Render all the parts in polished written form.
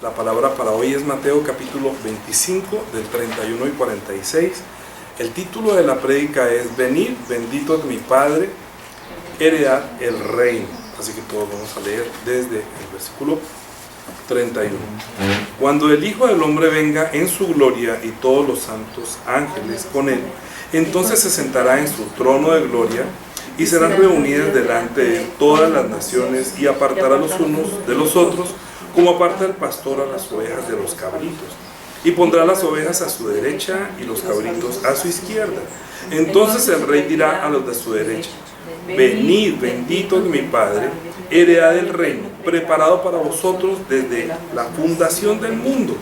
La palabra para hoy es Mateo capítulo 25 del 31 y 46. El título de la prédica es Venid, bendito de mi Padre, heredad el reino. Así que todos vamos a leer desde el versículo 31. Cuando el Hijo del Hombre venga en su gloria y todos los santos ángeles con él, entonces se sentará en su trono de gloria y serán reunidas delante de él todas las naciones y apartará los unos de los otros, como aparta el pastor a las ovejas de los cabritos, y pondrá las ovejas a su derecha y los cabritos a su izquierda. Entonces el rey dirá a los de su derecha: venid, benditos de mi Padre, heredad del reino, preparado para vosotros desde la fundación del mundo.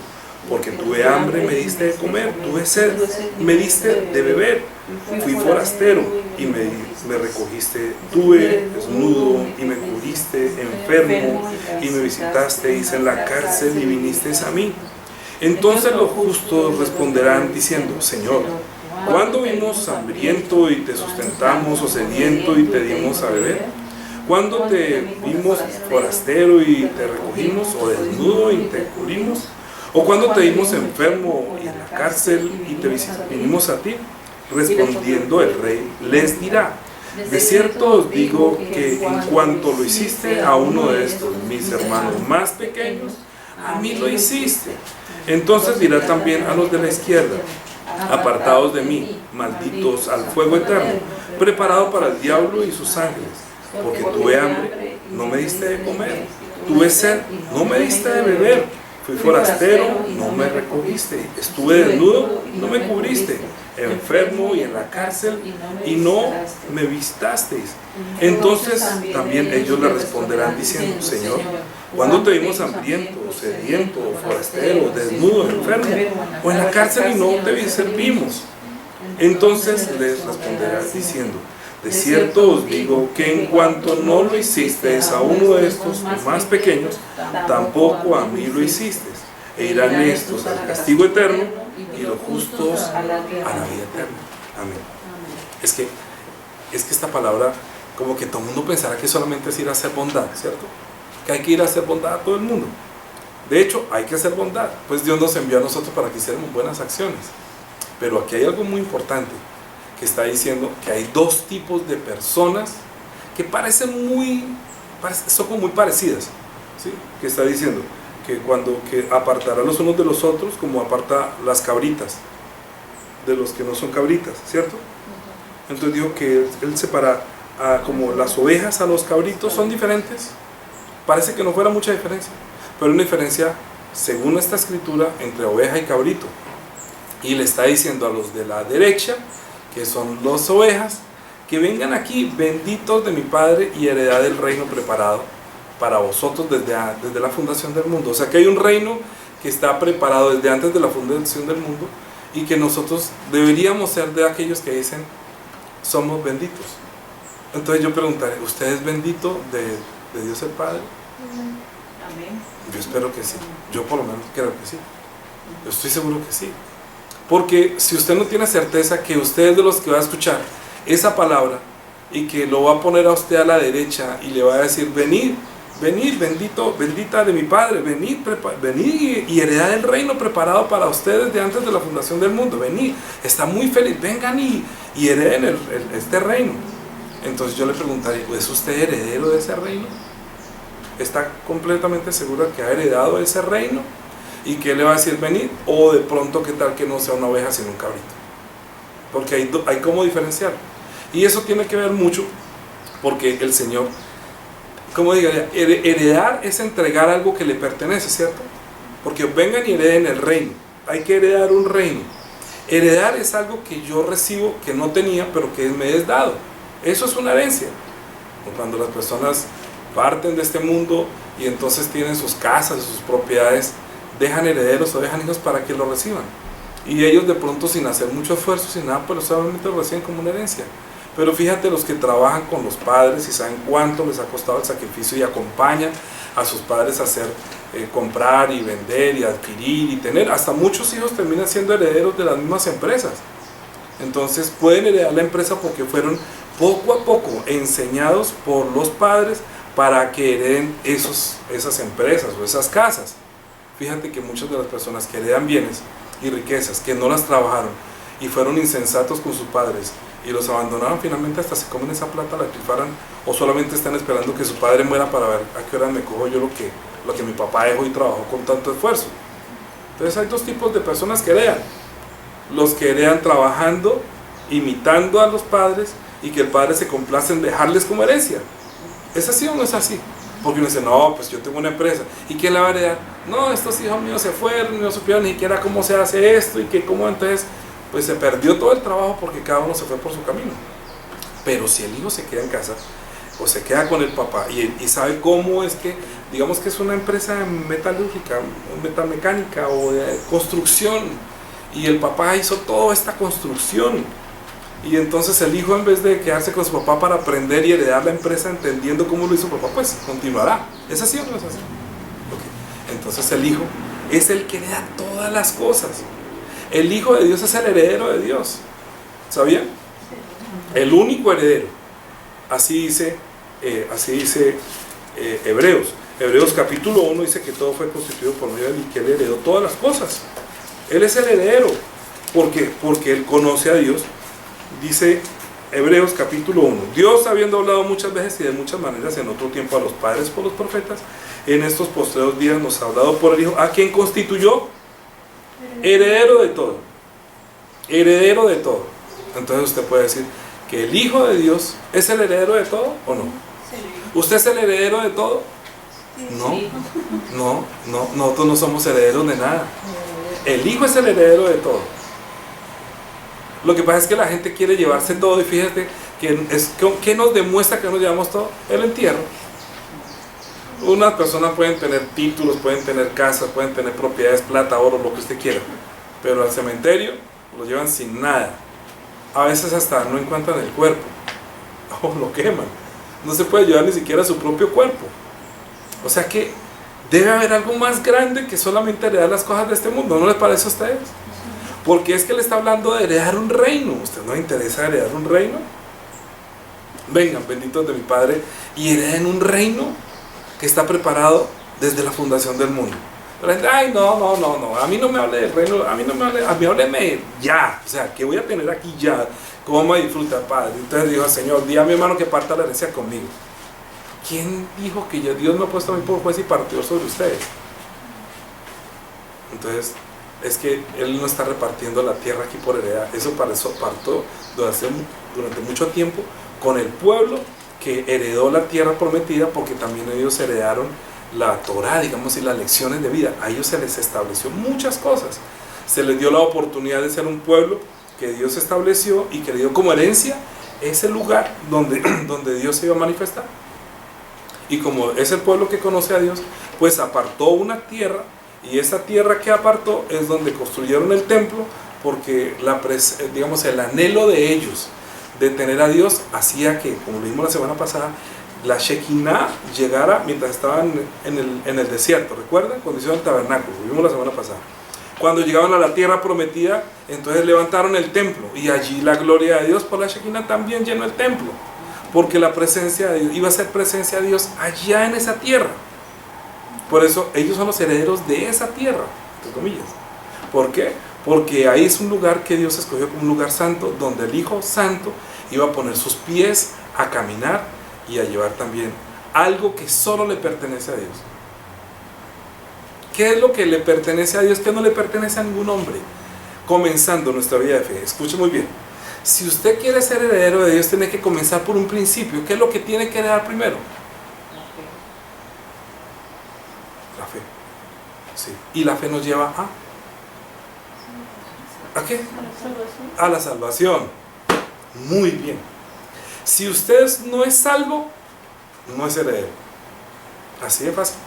Porque tuve hambre, me diste de comer, tuve sed, me diste de beber, fui forastero y me recogiste, tuve desnudo y me cubriste, enfermo y me visitasteis, en la cárcel y vinisteis a mí. Entonces los justos responderán diciendo: Señor, ¿cuándo vimos hambriento y te sustentamos, o sediento y te dimos a beber? ¿Cuándo te vimos forastero y te recogimos, o desnudo y te cubrimos? ¿O cuando te vimos enfermo y en la cárcel y te vinimos a ti? Respondiendo el rey les dirá: de cierto os digo que en cuanto lo hiciste a uno de estos mis hermanos más pequeños, a mí lo hiciste. Entonces dirá también a los de la izquierda: apartados de mí, malditos, al fuego eterno, preparado para el diablo y sus ángeles. Porque tuve hambre, no me diste de comer, tuve sed, no me diste de beber, fui forastero, no me recogiste, estuve desnudo, no me cubriste, enfermo y en la cárcel, y no me visitasteis. Entonces también ellos le responderán diciendo: Señor, ¿cuándo te vimos hambriento, sediento, forastero, desnudo, enfermo, o en la cárcel y no te servimos? Entonces les responderá diciendo: de cierto os digo que en cuanto no lo hicisteis a uno de estos más pequeños, tampoco a mí lo hicisteis. E irán estos al castigo eterno y los justos a la vida eterna. Amén. Es que esta palabra, como que todo el mundo pensará que solamente es ir a hacer bondad, ¿cierto? Que hay que ir a hacer bondad a todo el mundo. De hecho, hay que hacer bondad, pues Dios nos envió a nosotros para que hiciéramos buenas acciones. Pero aquí hay algo muy importante, que está diciendo que hay dos tipos de personas que son como muy parecidas, ¿sí? Que está diciendo que apartará los unos de los otros, como aparta las cabritas de los que no son cabritas, ¿cierto? Entonces dijo que él separa como las ovejas a los cabritos. Son diferentes, parece que no fuera mucha diferencia, pero hay una diferencia según esta escritura entre oveja y cabrito, y le está diciendo a los de la derecha, que son las ovejas, que vengan aquí, benditos de mi Padre, y heredad del reino preparado para vosotros desde la fundación del mundo. O sea que hay un reino que está preparado desde antes de la fundación del mundo, y que nosotros deberíamos ser de aquellos que dicen: somos benditos. Entonces yo preguntaré: ¿usted es bendito de Dios el Padre? Amén. Yo espero que sí. Yo por lo menos creo que sí. Yo estoy seguro que sí. Porque si usted no tiene certeza que usted es de los que va a escuchar esa palabra y que lo va a poner a usted a la derecha y le va a decir: venid, venid, bendita de mi Padre, venid y heredad del reino preparado para ustedes de antes de la fundación del mundo, venid, está muy feliz, vengan y hereden este reino. Entonces yo le preguntaría: ¿es usted heredero de ese reino? ¿Está completamente seguro que ha heredado ese reino? ¿Y qué le va a decir venir? O de pronto, ¿qué tal que no sea una oveja sino un cabrito? Porque hay cómo diferenciar. Y eso tiene que ver mucho, porque el Señor, como diga, heredar es entregar algo que le pertenece, ¿cierto? Porque vengan y hereden el reino. Hay que heredar un reino. Heredar es algo que yo recibo, que no tenía, pero que me es dado. Eso es una herencia. Cuando las personas parten de este mundo y entonces tienen sus casas, sus propiedades, dejan herederos o dejan hijos para que lo reciban, y ellos de pronto, sin hacer mucho esfuerzo, sin nada, pero solamente lo reciben como una herencia. Pero fíjate, los que trabajan con los padres y saben cuánto les ha costado el sacrificio y acompañan a sus padres a hacer, comprar y vender y adquirir y tener, hasta muchos hijos terminan siendo herederos de las mismas empresas. Entonces pueden heredar la empresa porque fueron poco a poco enseñados por los padres para que hereden esas empresas o esas casas. Fíjate que muchas de las personas que heredan bienes y riquezas, que no las trabajaron y fueron insensatos con sus padres y los abandonaron, finalmente hasta se comen esa plata, la trifaran, o solamente están esperando que su padre muera para ver a qué hora me cojo yo lo que mi papá dejó y trabajó con tanto esfuerzo. Entonces hay dos tipos de personas que heredan: los que heredan trabajando, imitando a los padres, y que el padre se complace en dejarles como herencia. ¿Es así o no es así? Porque uno dice, no, pues yo tengo una empresa, ¿y quién la va a heredar? No, estos hijos míos se fueron y no supieron ni siquiera cómo se hace esto, y que cómo. Entonces pues se perdió todo el trabajo porque cada uno se fue por su camino. Pero si el hijo se queda en casa o se queda con el papá y sabe cómo es que, digamos que es una empresa metalúrgica, metalmecánica o de construcción, y el papá hizo toda esta construcción, y entonces el hijo, en vez de quedarse con su papá para aprender y heredar la empresa entendiendo cómo lo hizo papá, pues continuará. ¿Es así o no es así? Okay. Entonces el hijo es el que hereda todas las cosas. El Hijo de Dios es el heredero de Dios. ¿Sabían? El único heredero. Así dice Hebreos. Hebreos capítulo 1 dice que todo fue constituido por medio de él y que él heredó todas las cosas. Él es el heredero. ¿Por qué? Porque él conoce a Dios. Dice Hebreos capítulo 1. Dios, habiendo hablado muchas veces y de muchas maneras en otro tiempo a los padres por los profetas, en estos postreros días nos ha hablado por el Hijo, a quien constituyó heredero de todo. Heredero de todo. Entonces usted puede decir que el Hijo de Dios es el heredero de todo, ¿o no? ¿Usted es el heredero de todo? No, nosotros no somos herederos de nada. El Hijo es el heredero de todo. Lo que pasa es que la gente quiere llevarse todo, y fíjate que nos demuestra que nos llevamos todo: el entierro. Unas personas pueden tener títulos, pueden tener casas, pueden tener propiedades, plata, oro, lo que usted quiera, pero al cementerio lo llevan sin nada. A veces hasta no encuentran el cuerpo o lo queman. No se puede llevar ni siquiera su propio cuerpo. O sea que debe haber algo más grande que solamente heredar las cosas de este mundo. ¿No les parece a ustedes? Porque es que le está hablando de heredar un reino. ¿A usted no le interesa heredar un reino? Vengan, benditos de mi Padre, y hereden un reino que está preparado desde la fundación del mundo. La gente, ay, no, a mí no me hable del reino, a mí hábleme ya, o sea, que voy a tener aquí ya, cómo me disfruta, Padre. Entonces dijo, Señor, di a mi hermano que parta la herencia conmigo. ¿Quién dijo que Dios me ha puesto a mí por juez y partidor sobre ustedes? Entonces, es que Él no está repartiendo la tierra aquí por heredad. Eso partió durante mucho tiempo con el pueblo que heredó la tierra prometida, porque también ellos heredaron la Torá, digamos, y las lecciones de vida. A ellos se les estableció muchas cosas. Se les dio la oportunidad de ser un pueblo que Dios estableció y que le dio como herencia ese lugar donde Dios se iba a manifestar. Y como es el pueblo que conoce a Dios, pues apartó una tierra, y esa tierra que apartó es donde construyeron el templo, porque digamos, el anhelo de ellos de tener a Dios hacía que, como lo vimos la semana pasada, la Shekinah llegara mientras estaban en el desierto. ¿Recuerdan? Cuando hicieron el tabernáculo, lo vimos la semana pasada. Cuando llegaban a la tierra prometida, entonces levantaron el templo, y allí la gloria de Dios por la Shekinah también llenó el templo, porque la presencia de Dios iba a ser presencia de Dios allá en esa tierra. Por eso ellos son los herederos de esa tierra, entre comillas. ¿Por qué? Porque ahí es un lugar que Dios escogió como un lugar santo, donde el Hijo Santo iba a poner sus pies a caminar y a llevar también algo que solo le pertenece a Dios. ¿Qué es lo que le pertenece a Dios? ¿Qué no le pertenece a ningún hombre? Comenzando nuestra vida de fe. Escuche muy bien. Si usted quiere ser heredero de Dios, tiene que comenzar por un principio. ¿Qué es lo que tiene que heredar primero? La fe. Sí. Y la fe nos lleva ¿a qué? A la salvación. Muy bien. Si usted no es salvo, no es heredero. Así de fácil.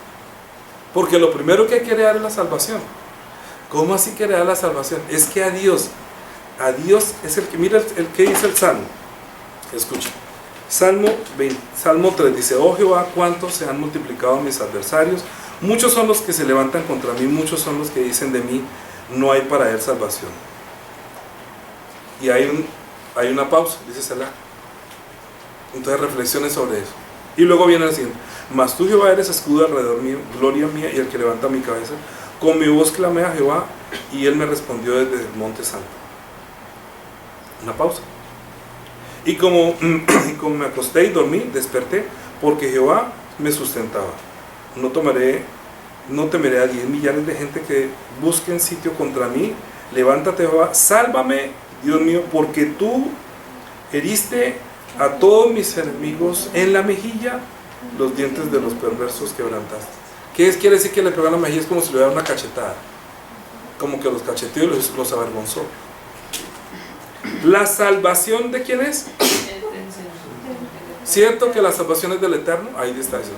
Porque lo primero que hay que heredar es la salvación. ¿Cómo así que heredar la salvación? Es que a Dios es el que, mira el que dice el Salmo. Escucha. Salmo 3 dice: oh Jehová, cuántos se han multiplicado mis adversarios, muchos son los que se levantan contra mí, muchos son los que dicen de mí, no hay para él salvación. Y hay una pausa, dice Selah. Entonces reflexiones sobre eso. Y luego viene el siguiente: mas tú, Jehová, eres escudo alrededor mío, gloria mía y el que levanta mi cabeza. Con mi voz clamé a Jehová y él me respondió desde el monte santo. Una pausa. Y como me acosté y dormí, desperté, porque Jehová me sustentaba. No temeré a 10 millares de gente que busquen sitio contra mí. Levántate, Jehová, sálvame, Dios mío, porque tú heriste a todos mis enemigos en la mejilla, los dientes de los perversos quebrantaste. Quiere decir que le pegó en la mejilla? Es como si le diera una cachetada, como que los cacheteó y los avergonzó. ¿La salvación de quién es? ¿Cierto que la salvación es del Eterno? Ahí está eso.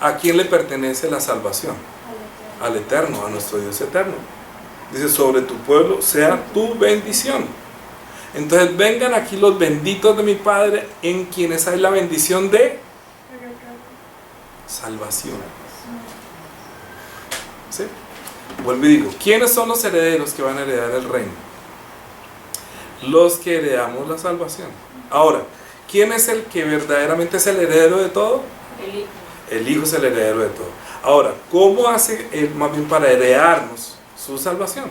¿A quién le pertenece la salvación? Al Eterno, a nuestro Dios eterno. Dice, sobre tu pueblo sea tu bendición. Entonces vengan aquí los benditos de mi Padre, en quienes hay la bendición de salvación. ¿Sí? Vuelvo y digo, ¿quiénes son los herederos que van a heredar el reino? Los que heredamos la salvación. Ahora, ¿quién es el que verdaderamente es el heredero de todo? El Hijo. El Hijo es el heredero de todo. Ahora, ¿cómo hace él más bien para heredarnos su salvación?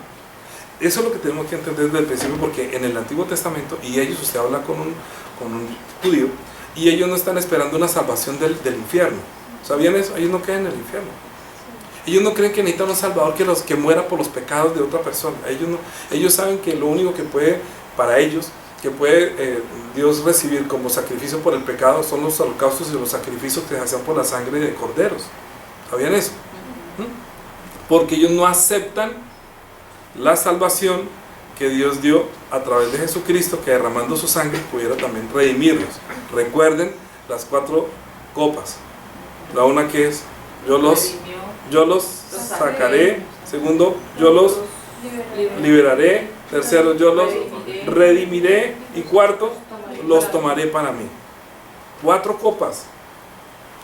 Eso es lo que tenemos que entender desde el principio, porque en el Antiguo Testamento, y ellos, usted habla con un judío, y ellos no están esperando una salvación del infierno. ¿Sabían eso? Ellos no creen en el infierno. Ellos no creen que necesitan un salvador que muera por los pecados de otra persona. Ellos saben que lo único que puede, para ellos, que puede Dios recibir como sacrificio por el pecado son los holocaustos y los sacrificios que se hacen por la sangre de corderos. ¿Sabían eso? Porque ellos no aceptan la salvación que Dios dio a través de Jesucristo, que derramando su sangre pudiera también redimirlos. Recuerden las 4 copas. La una que es, yo los sacaré. Segundo, yo los liberaré. Tercero, yo los redimiré. Y cuarto, los tomaré para mí. 4 copas.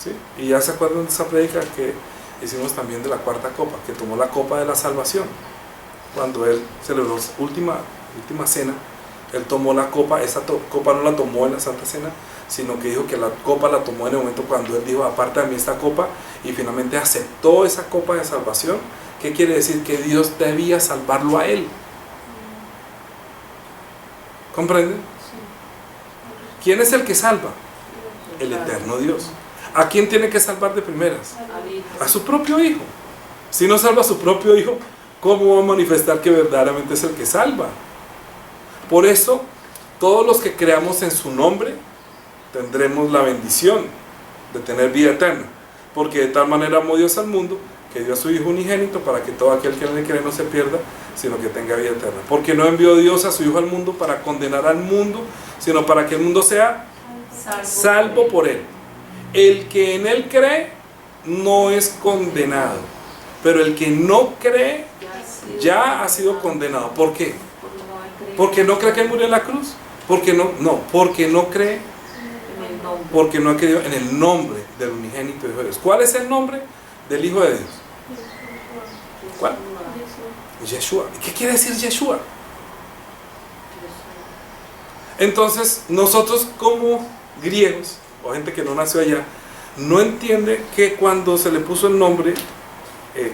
¿Sí? Y ya se acuerdan de esa prédica que hicimos también de la 4ª copa, que tomó la copa de la salvación. Cuando él celebró última cena, él tomó la copa. Esa copa no la tomó en la Santa Cena, sino que dijo que la copa la tomó en el momento cuando él dijo, aparte de mí esta copa, y finalmente aceptó esa copa de salvación. ¿Qué quiere decir? Que Dios debía salvarlo a él. ¿Comprenden? ¿Quién es el que salva? El eterno Dios. ¿A quién tiene que salvar de primeras? A su propio Hijo. Si no salva a su propio Hijo, ¿cómo va a manifestar que verdaderamente es el que salva? Por eso, todos los que creamos en su nombre, tendremos la bendición de tener vida eterna. Porque de tal manera amó Dios al mundo, que dio a su Hijo unigénito, para que todo aquel que en él cree no se pierda, sino que tenga vida eterna. Porque no envió Dios a su Hijo al mundo para condenar al mundo, sino para que el mundo sea salvo por él. El que en él cree no es condenado, pero el que no cree ya ha sido condenado. ¿Por qué? Porque no cree que él murió en la cruz. Porque no cree, porque no ha creído en el nombre del unigénito Hijo de Dios. ¿Cuál es el nombre del Hijo de Dios? ¿Cuál? Yeshua. ¿Qué quiere decir Yeshua? Entonces, nosotros como griegos, o gente que no nació allá, no entiende que cuando se le puso el nombre,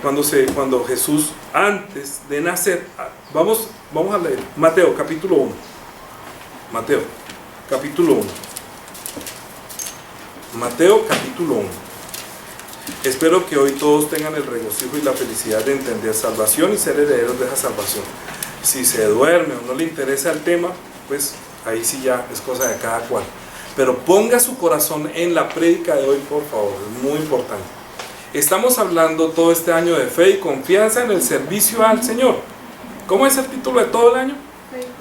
cuando Jesús, antes de nacer, vamos a leer Mateo capítulo 1. Mateo capítulo 1. Mateo capítulo 1. Espero que hoy todos tengan el regocijo y la felicidad de entender salvación y ser herederos de esa salvación. Si se duerme o no le interesa el tema, pues ahí sí ya es cosa de cada cual. Pero ponga su corazón en la prédica de hoy, por favor, es muy importante. Estamos hablando todo este año de fe y confianza en el servicio al Señor. ¿Cómo es el título de todo el año?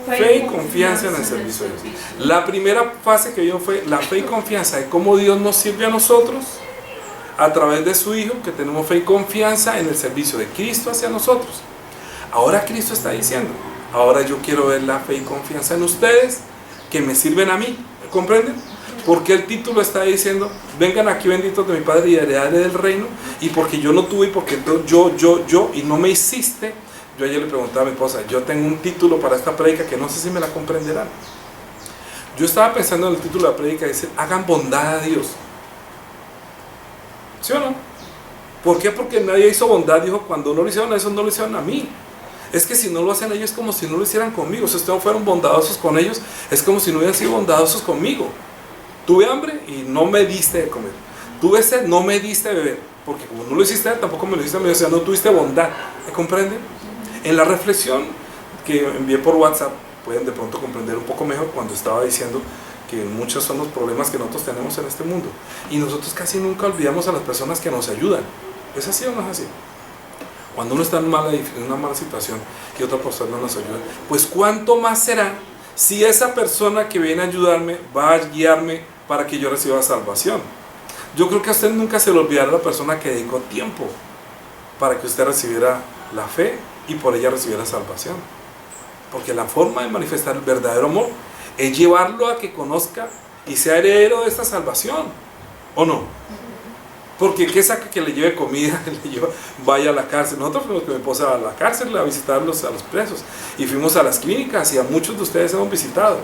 Fe y confianza en el servicio de Dios. La primera fase que vio fue la fe y confianza de cómo Dios nos sirve a nosotros a través de su Hijo, que tenemos fe y confianza en el servicio de Cristo hacia nosotros. Ahora Cristo está diciendo, ahora yo quiero ver la fe y confianza en ustedes que me sirven a mí. ¿Comprenden? Porque el título está diciendo, vengan aquí benditos de mi Padre y heredaré del reino. Y porque yo no tuve, y porque yo, y no me hiciste. Yo ayer le preguntaba a mi esposa, yo tengo un título para esta prédica que no sé si me la comprenderán. Yo estaba pensando en el título de la prédica, dice, hagan bondad a Dios. ¿Sí o no? ¿Por qué? Porque nadie hizo bondad. Dijo, cuando no lo hicieron a esos, no lo hicieron a mí. Es que si no lo hacen ellos, es como si no lo hicieran conmigo. Si ustedes no fueron bondadosos con ellos, es como si no hubieran sido bondadosos conmigo. Tuve hambre y no me diste de comer. Tuve sed, no me diste de beber. Porque como no lo hiciste, tampoco me lo hiciste a mí. O sea, no tuviste bondad. ¿Me comprenden? En la reflexión que envié por WhatsApp, pueden de pronto comprender un poco mejor cuando estaba diciendo que muchos son los problemas que nosotros tenemos en este mundo. Y nosotros casi nunca olvidamos a las personas que nos ayudan. ¿Es así o no es así? Cuando uno está en una mala situación y otra persona nos ayuda, pues cuánto más será si esa persona que viene a ayudarme va a guiarme para que yo reciba salvación. Yo creo que a usted nunca se le olvidará la persona que dedicó tiempo para que usted recibiera la fe y por ella recibiera salvación. Porque la forma de manifestar el verdadero amor es llevarlo a que conozca y sea heredero de esta salvación, ¿o no? Porque ¿qué saca que le lleve comida, vaya a la cárcel? Nosotros fuimos con mi esposa a la cárcel a visitar a los presos, y fuimos a las clínicas, y a muchos de ustedes hemos visitado.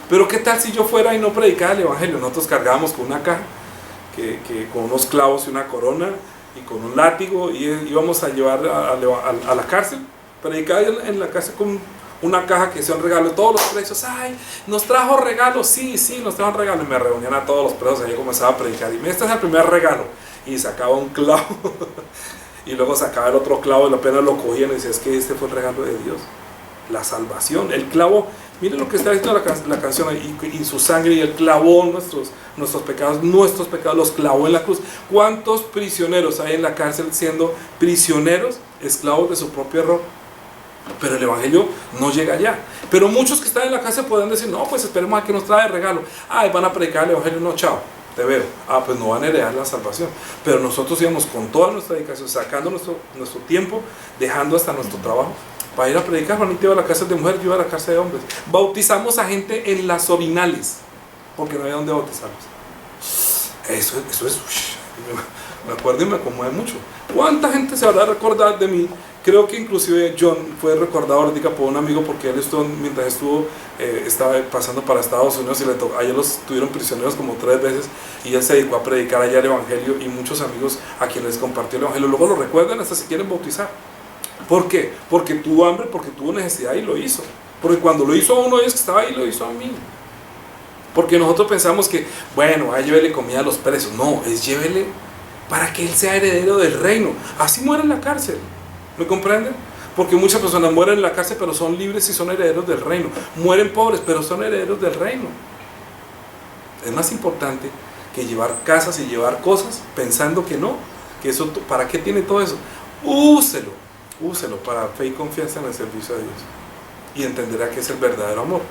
Pero ¿qué tal si yo fuera y no predicara el evangelio? Nosotros cargábamos con una caja, con unos clavos y una corona, y con un látigo, y íbamos a llevar a la cárcel, predicar en la cárcel con una caja que sea un regalo. Todos los presos, ay, nos trajo regalos, sí, nos trajo un regalo. Y me reunían a todos los presos, ahí comenzaba a predicar, y este es el primer regalo. Y sacaba un clavo, y luego sacaba el otro clavo, y apenas lo cogían y decía, es que este fue el regalo de Dios, la salvación. El clavo, miren lo que está diciendo la canción, y su sangre, y él clavó nuestros pecados, los clavó en la cruz. ¿Cuántos prisioneros hay en la cárcel siendo prisioneros, esclavos de su propio error? Pero el evangelio no llega allá. Pero muchos que están en la cárcel podrán decir, no, pues esperemos a que nos trae el regalo. Ay, van a predicar el evangelio, no, chao, te veo. Ah, pues no van a heredar la salvación. Pero nosotros íbamos con toda nuestra dedicación, sacando nuestro tiempo, dejando hasta nuestro trabajo para ir a predicar. Juanito iba a la cárcel de mujeres, yo iba a la cárcel de hombres. Bautizamos a gente en las orinales, porque no había donde bautizarlos. Eso es, me acuerdo y me conmueve mucho. ¿Cuánta gente se habrá recordado de mí? Creo que inclusive John fue recordado ahorita por un amigo, porque él estuvo, mientras estaba pasando para Estados Unidos, y allá los tuvieron prisioneros como 3 veces, y él se dedicó a predicar allá el evangelio, y muchos amigos a quienes compartió el evangelio luego lo recuerdan hasta si quieren bautizar. ¿Por qué? Porque tuvo hambre, porque tuvo necesidad y lo hizo. Porque cuando lo hizo a uno de ellos que estaba ahí, lo hizo a mí. Porque nosotros pensamos que, bueno, llévele comida a los presos. No, es llévele para que él sea heredero del reino. Así muere en la cárcel. ¿Me comprenden? Porque muchas personas mueren en la cárcel, pero son libres y son herederos del reino. Mueren pobres, pero son herederos del reino. Es más importante que llevar casas y llevar cosas pensando que no, que eso, ¿para qué tiene todo eso? Úselo para fe y confianza en el servicio de Dios, y entenderá que es el verdadero amor.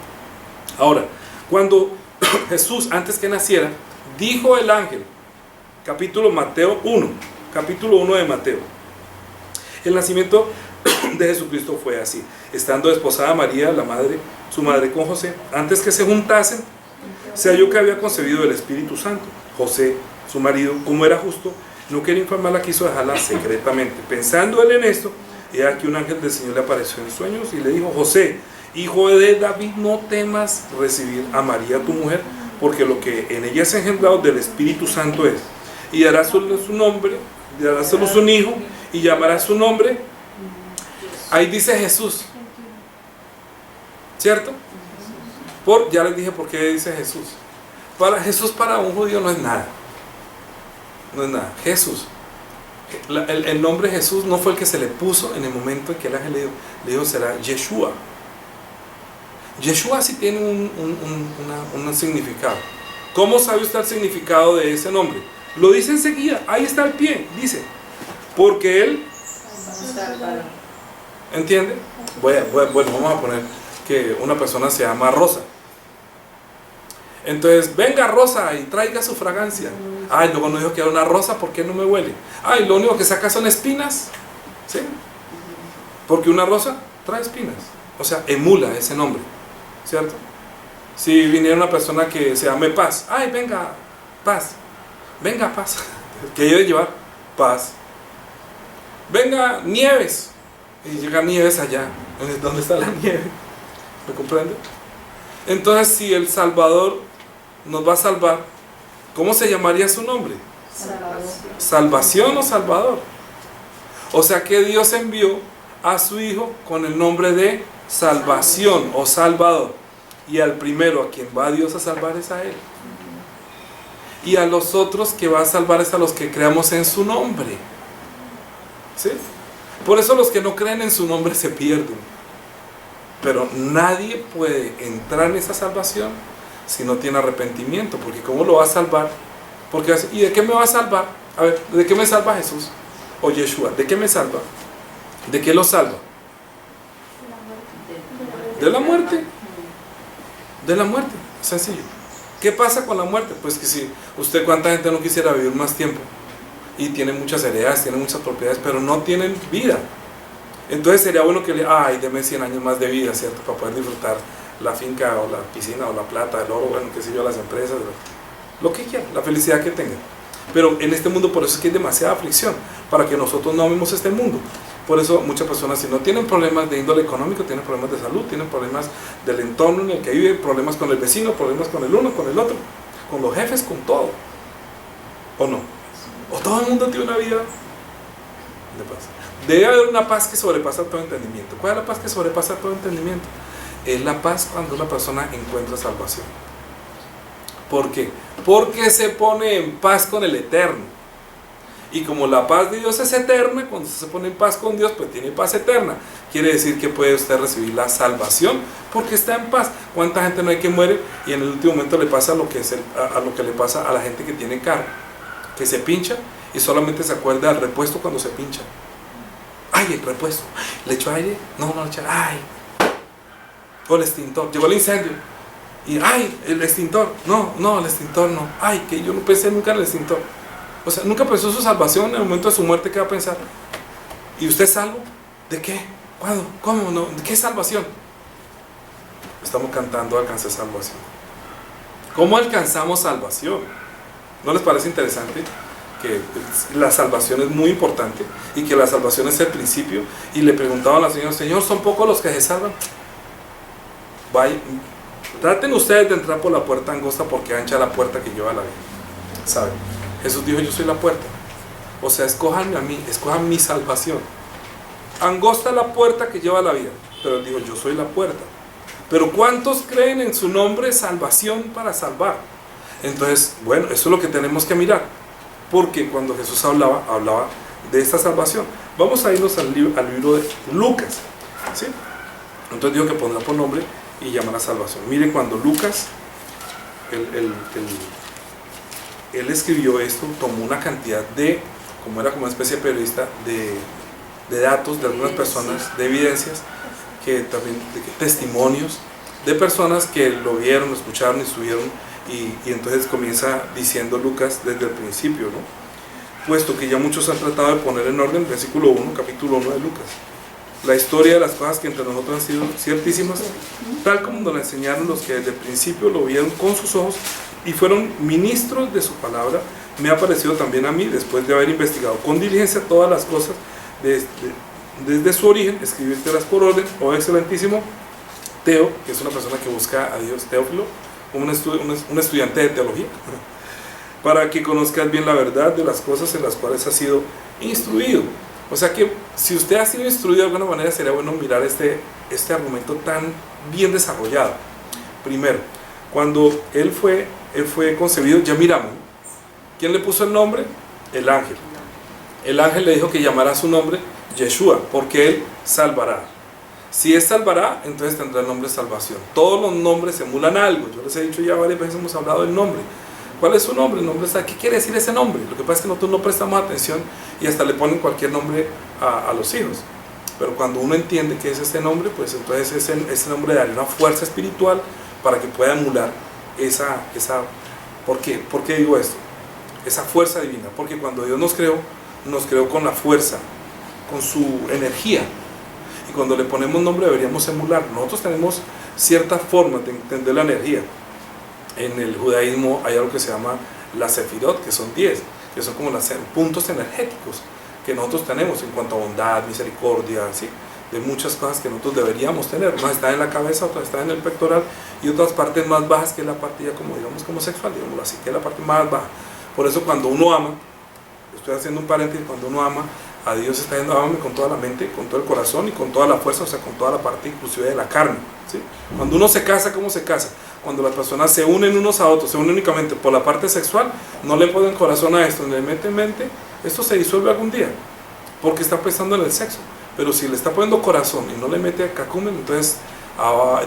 Ahora, cuando Jesús, antes que naciera, dijo el ángel, capítulo 1 de Mateo, el nacimiento de Jesucristo fue así: estando desposada María, su madre, con José, antes que se juntasen, se halló que había concebido el Espíritu Santo. José, su marido, como era justo, no quería informarla, quiso dejarla secretamente. Pensando él en esto, he aquí un ángel del Señor le apareció en sueños y le dijo: José, hijo de David, no temas recibir a María tu mujer, porque lo que en ella es engendrado del Espíritu Santo es, y dará solo su nombre, dará solo un hijo, y llamará su nombre. Ahí dice Jesús, ¿cierto? Ya les dije por qué dice Jesús. Jesús para un judío no es nada. No es nada. Jesús. El nombre Jesús no fue el que se le puso en el momento en que el ángel le dijo será Yeshua. Yeshua sí tiene un significado. ¿Cómo sabe usted el significado de ese nombre? Lo dice enseguida, ahí está el pie, dice, porque él, ¿entiende? Bueno, vamos a poner que una persona se llama Rosa. Entonces, venga Rosa y traiga su fragancia. Ay, luego no dijo que era una rosa, ¿por qué no me huele? Ay, lo único que saca son espinas, ¿sí? Porque una rosa trae espinas, o sea, emula ese nombre, ¿cierto? Si viniera una persona que se llame Paz, ay, venga Paz, que debe llevar paz. Venga Nieves, y llega Nieves allá, ¿dónde está la nieve? ¿Me comprende? Entonces, si el Salvador nos va a salvar, ¿cómo se llamaría su nombre? ¿Salvación o Salvador? O sea que Dios envió a su Hijo con el nombre de salvación o Salvador. Y al primero a quien va Dios a salvar es a Él. Y a los otros que va a salvar es a los que creamos en su nombre. ¿Sí? Por eso los que no creen en su nombre se pierden. Pero nadie puede entrar en esa salvación si no tiene arrepentimiento. Porque ¿cómo lo va a salvar? Porque, ¿y de qué me va a salvar? A ver, ¿de qué me salva Jesús? O Yeshua, ¿de qué me salva? ¿De qué lo salva? De la muerte. De la muerte, sencillo. ¿Qué pasa con la muerte? Pues que si usted, ¿cuánta gente no quisiera vivir más tiempo? Y tiene muchas heredades, tiene muchas propiedades, pero no tienen vida. Entonces sería bueno que le, deme 100 años más de vida, ¿cierto? Para poder disfrutar la finca o la piscina o la plata, el oro, bueno, qué sé yo, las empresas, lo que quiera, la felicidad que tenga. Pero en este mundo por eso es que hay demasiada aflicción, para que nosotros no amemos este mundo. Por eso muchas personas, si no tienen problemas de índole económico, tienen problemas de salud, tienen problemas del entorno en el que viven, problemas con el vecino, problemas con el uno, con el otro, con los jefes, con todo. ¿O no? ¿O todo el mundo tiene una vida de paz? Debe haber una paz que sobrepasa todo entendimiento. ¿Cuál es la paz que sobrepasa todo entendimiento? Es la paz cuando una persona encuentra salvación. ¿Por qué? Porque se pone en paz con el Eterno. Y como la paz de Dios es eterna, cuando se pone en paz con Dios, pues tiene paz eterna. Quiere decir que puede usted recibir la salvación porque está en paz. ¿Cuánta gente no hay que muere y en el último momento le pasa lo que le pasa a la gente que tiene carro? Que se pincha y solamente se acuerda del repuesto cuando se pincha. ¡Ay, el repuesto! ¿Le echó aire? No le echó. ¡Ay! O el extintor. Llegó el incendio. Y ¡ay! El extintor. No, el extintor no. ¡Ay! Que yo no pensé nunca en el extintor. O sea, nunca pensó su salvación en el momento de su muerte. ¿Qué va a pensar? ¿Y usted es salvo? ¿De qué? ¿Cuándo? ¿Cómo? No? ¿De qué salvación? Estamos cantando alcancé salvación. ¿Cómo alcanzamos salvación? ¿No les parece interesante? Que la salvación es muy importante y que la salvación es el principio. Y le preguntaban al Señor, Señor, ¿son pocos los que se salvan? Vaya, traten ustedes de entrar por la puerta angosta porque ancha la puerta que lleva a la vida. ¿Saben? Jesús dijo, yo soy la puerta. O sea, escójanme a mí, escojan mi salvación. Angosta la puerta que lleva a la vida. Pero él dijo, yo soy la puerta. Pero ¿cuántos creen en su nombre salvación para salvar? Entonces, bueno, eso es lo que tenemos que mirar. Porque cuando Jesús hablaba de esta salvación. Vamos a irnos al libro de Lucas, ¿sí? Entonces digo que pondrá por nombre y llamará salvación. Mire, cuando Lucas, él escribió esto, tomó una cantidad de, como era como una especie de periodista, de datos de algunas personas, de evidencias, que también de testimonios de personas que lo vieron, lo escucharon y estuvieron. Y entonces comienza diciendo Lucas desde el principio, ¿no? Puesto que ya muchos han tratado de poner en orden, versículo 1, capítulo 1 de Lucas, la historia de las cosas que entre nosotros han sido ciertísimas, tal como nos la enseñaron los que desde el principio lo vieron con sus ojos y fueron ministros de su palabra. Me ha parecido también a mí, después de haber investigado con diligencia todas las cosas desde su origen, escribírtelas por orden, oh excelentísimo Teo, que es una persona que busca a Dios, Teófilo, un estudiante de teología, para que conozcas bien la verdad de las cosas en las cuales has sido instruido. O sea que si usted ha sido instruido de alguna manera, sería bueno mirar este argumento tan bien desarrollado. Primero, cuando él fue concebido, ya miramos, ¿quién le puso el nombre? El ángel. El ángel le dijo que llamara su nombre Yeshua, porque él salvará. Si es salvará, entonces tendrá el nombre salvación. Todos los nombres emulan algo. Yo les he dicho ya varias veces, hemos hablado del nombre. ¿Cuál es su nombre? El nombre está. ¿Qué quiere decir ese nombre? Lo que pasa es que nosotros no prestamos atención y hasta le ponen cualquier nombre a los hijos. Pero cuando uno entiende qué es este nombre, pues entonces ese nombre da una fuerza espiritual para que pueda emular esa ¿por qué? ¿Por qué digo esto? Esa fuerza divina. Porque cuando Dios nos creó con la fuerza, con su energía. Y cuando le ponemos nombre deberíamos emular. Nosotros tenemos ciertas formas de entender la energía. En el judaísmo hay algo que se llama la sefirot, que son 10, que son como los puntos energéticos que nosotros tenemos en cuanto a bondad, misericordia, ¿sí? De muchas cosas que nosotros deberíamos tener. Unas están en la cabeza, otras están en el pectoral y otras partes más bajas, que es la parte ya como digamos como sexual, digámoslo así, que es la parte más baja. Por eso cuando uno ama, estoy haciendo un paréntesis, cuando uno ama a Dios está diciendo, ámame con toda la mente, con todo el corazón y con toda la fuerza, o sea, con toda la parte inclusive de la carne, ¿sí? Cuando uno se casa, ¿cómo se casa? Cuando las personas se unen unos a otros, se unen únicamente por la parte sexual, no le ponen corazón a esto, ni le meten mente, esto se disuelve algún día, porque está pensando en el sexo. Pero si le está poniendo corazón y no le mete cacumen, entonces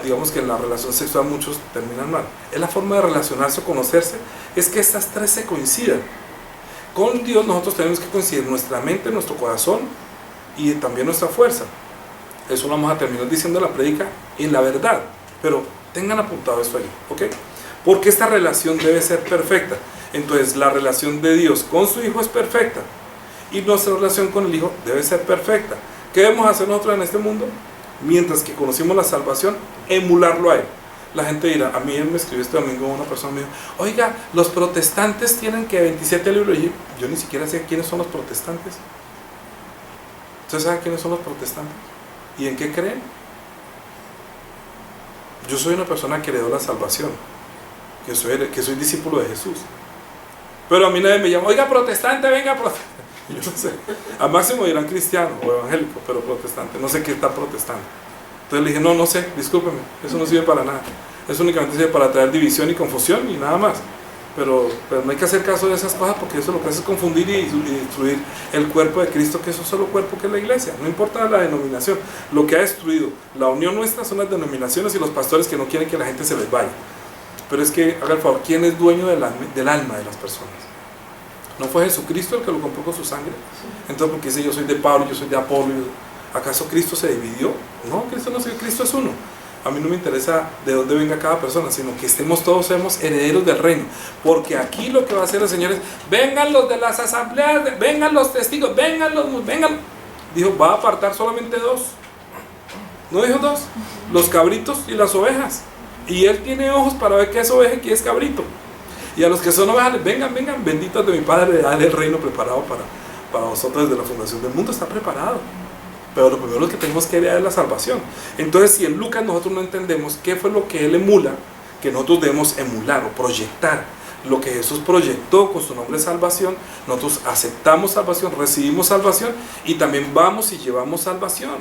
digamos que en la relación sexual muchos terminan mal. Es la forma de relacionarse o conocerse, es que estas tres se coincidan. Con Dios nosotros tenemos que coincidir nuestra mente, nuestro corazón y también nuestra fuerza. Eso lo vamos a terminar diciendo en la prédica en la verdad, pero tengan apuntado esto ahí, ¿ok? Porque esta relación debe ser perfecta. Entonces la relación de Dios con su Hijo es perfecta y nuestra relación con el Hijo debe ser perfecta. ¿Qué debemos hacer nosotros en este mundo? Mientras que conocimos la salvación, emularlo a Él. La gente dirá, a mí me escribió este domingo una persona, me dijo, oiga, los protestantes tienen que 27 libros. Y yo ni siquiera sé quiénes son los protestantes. ¿Usted sabe quiénes son los protestantes? ¿Y en qué creen? Yo soy una persona que heredó la salvación, que soy discípulo de Jesús. Pero a mí nadie me llama, oiga, protestante, venga, protestante. Yo no sé, al máximo dirán cristiano o evangélico, pero protestante, no sé qué está protestando. Entonces le dije, no sé, discúlpeme, eso no sirve para nada, eso únicamente sirve para traer división y confusión y nada más. Pero no hay que hacer caso de esas cosas, porque eso lo que hace es confundir y destruir el cuerpo de Cristo, que es un solo cuerpo que es la iglesia. No importa la denominación, lo que ha destruido la unión nuestra son las denominaciones y los pastores que no quieren que la gente se les vaya. Pero es que, haga el favor, ¿quién es dueño del alma de las personas? ¿No fue Jesucristo el que lo compró con su sangre? Entonces, porque dice yo soy de Pablo, yo soy de Apolo, ¿acaso Cristo se dividió? No, Cristo no es, Cristo es uno. A mí no me interesa de dónde venga cada persona, sino que estemos todos, seamos herederos del reino. Porque aquí lo que va a hacer el Señor es, vengan los de las asambleas, vengan los testigos, vengan. Dijo, va a apartar solamente dos. ¿No dijo dos? Los cabritos y las ovejas. Y Él tiene ojos para ver qué es oveja y qué es cabrito. Y a los que son ovejas, vengan, benditos de mi Padre, dale el reino preparado para vosotros desde la fundación del mundo, está preparado. Pero lo primero que tenemos que ver es la salvación. Entonces, si en Lucas nosotros no entendemos qué fue lo que Él emula, que nosotros debemos emular o proyectar lo que Jesús proyectó con su nombre de salvación, nosotros aceptamos salvación, recibimos salvación y también vamos y llevamos salvación.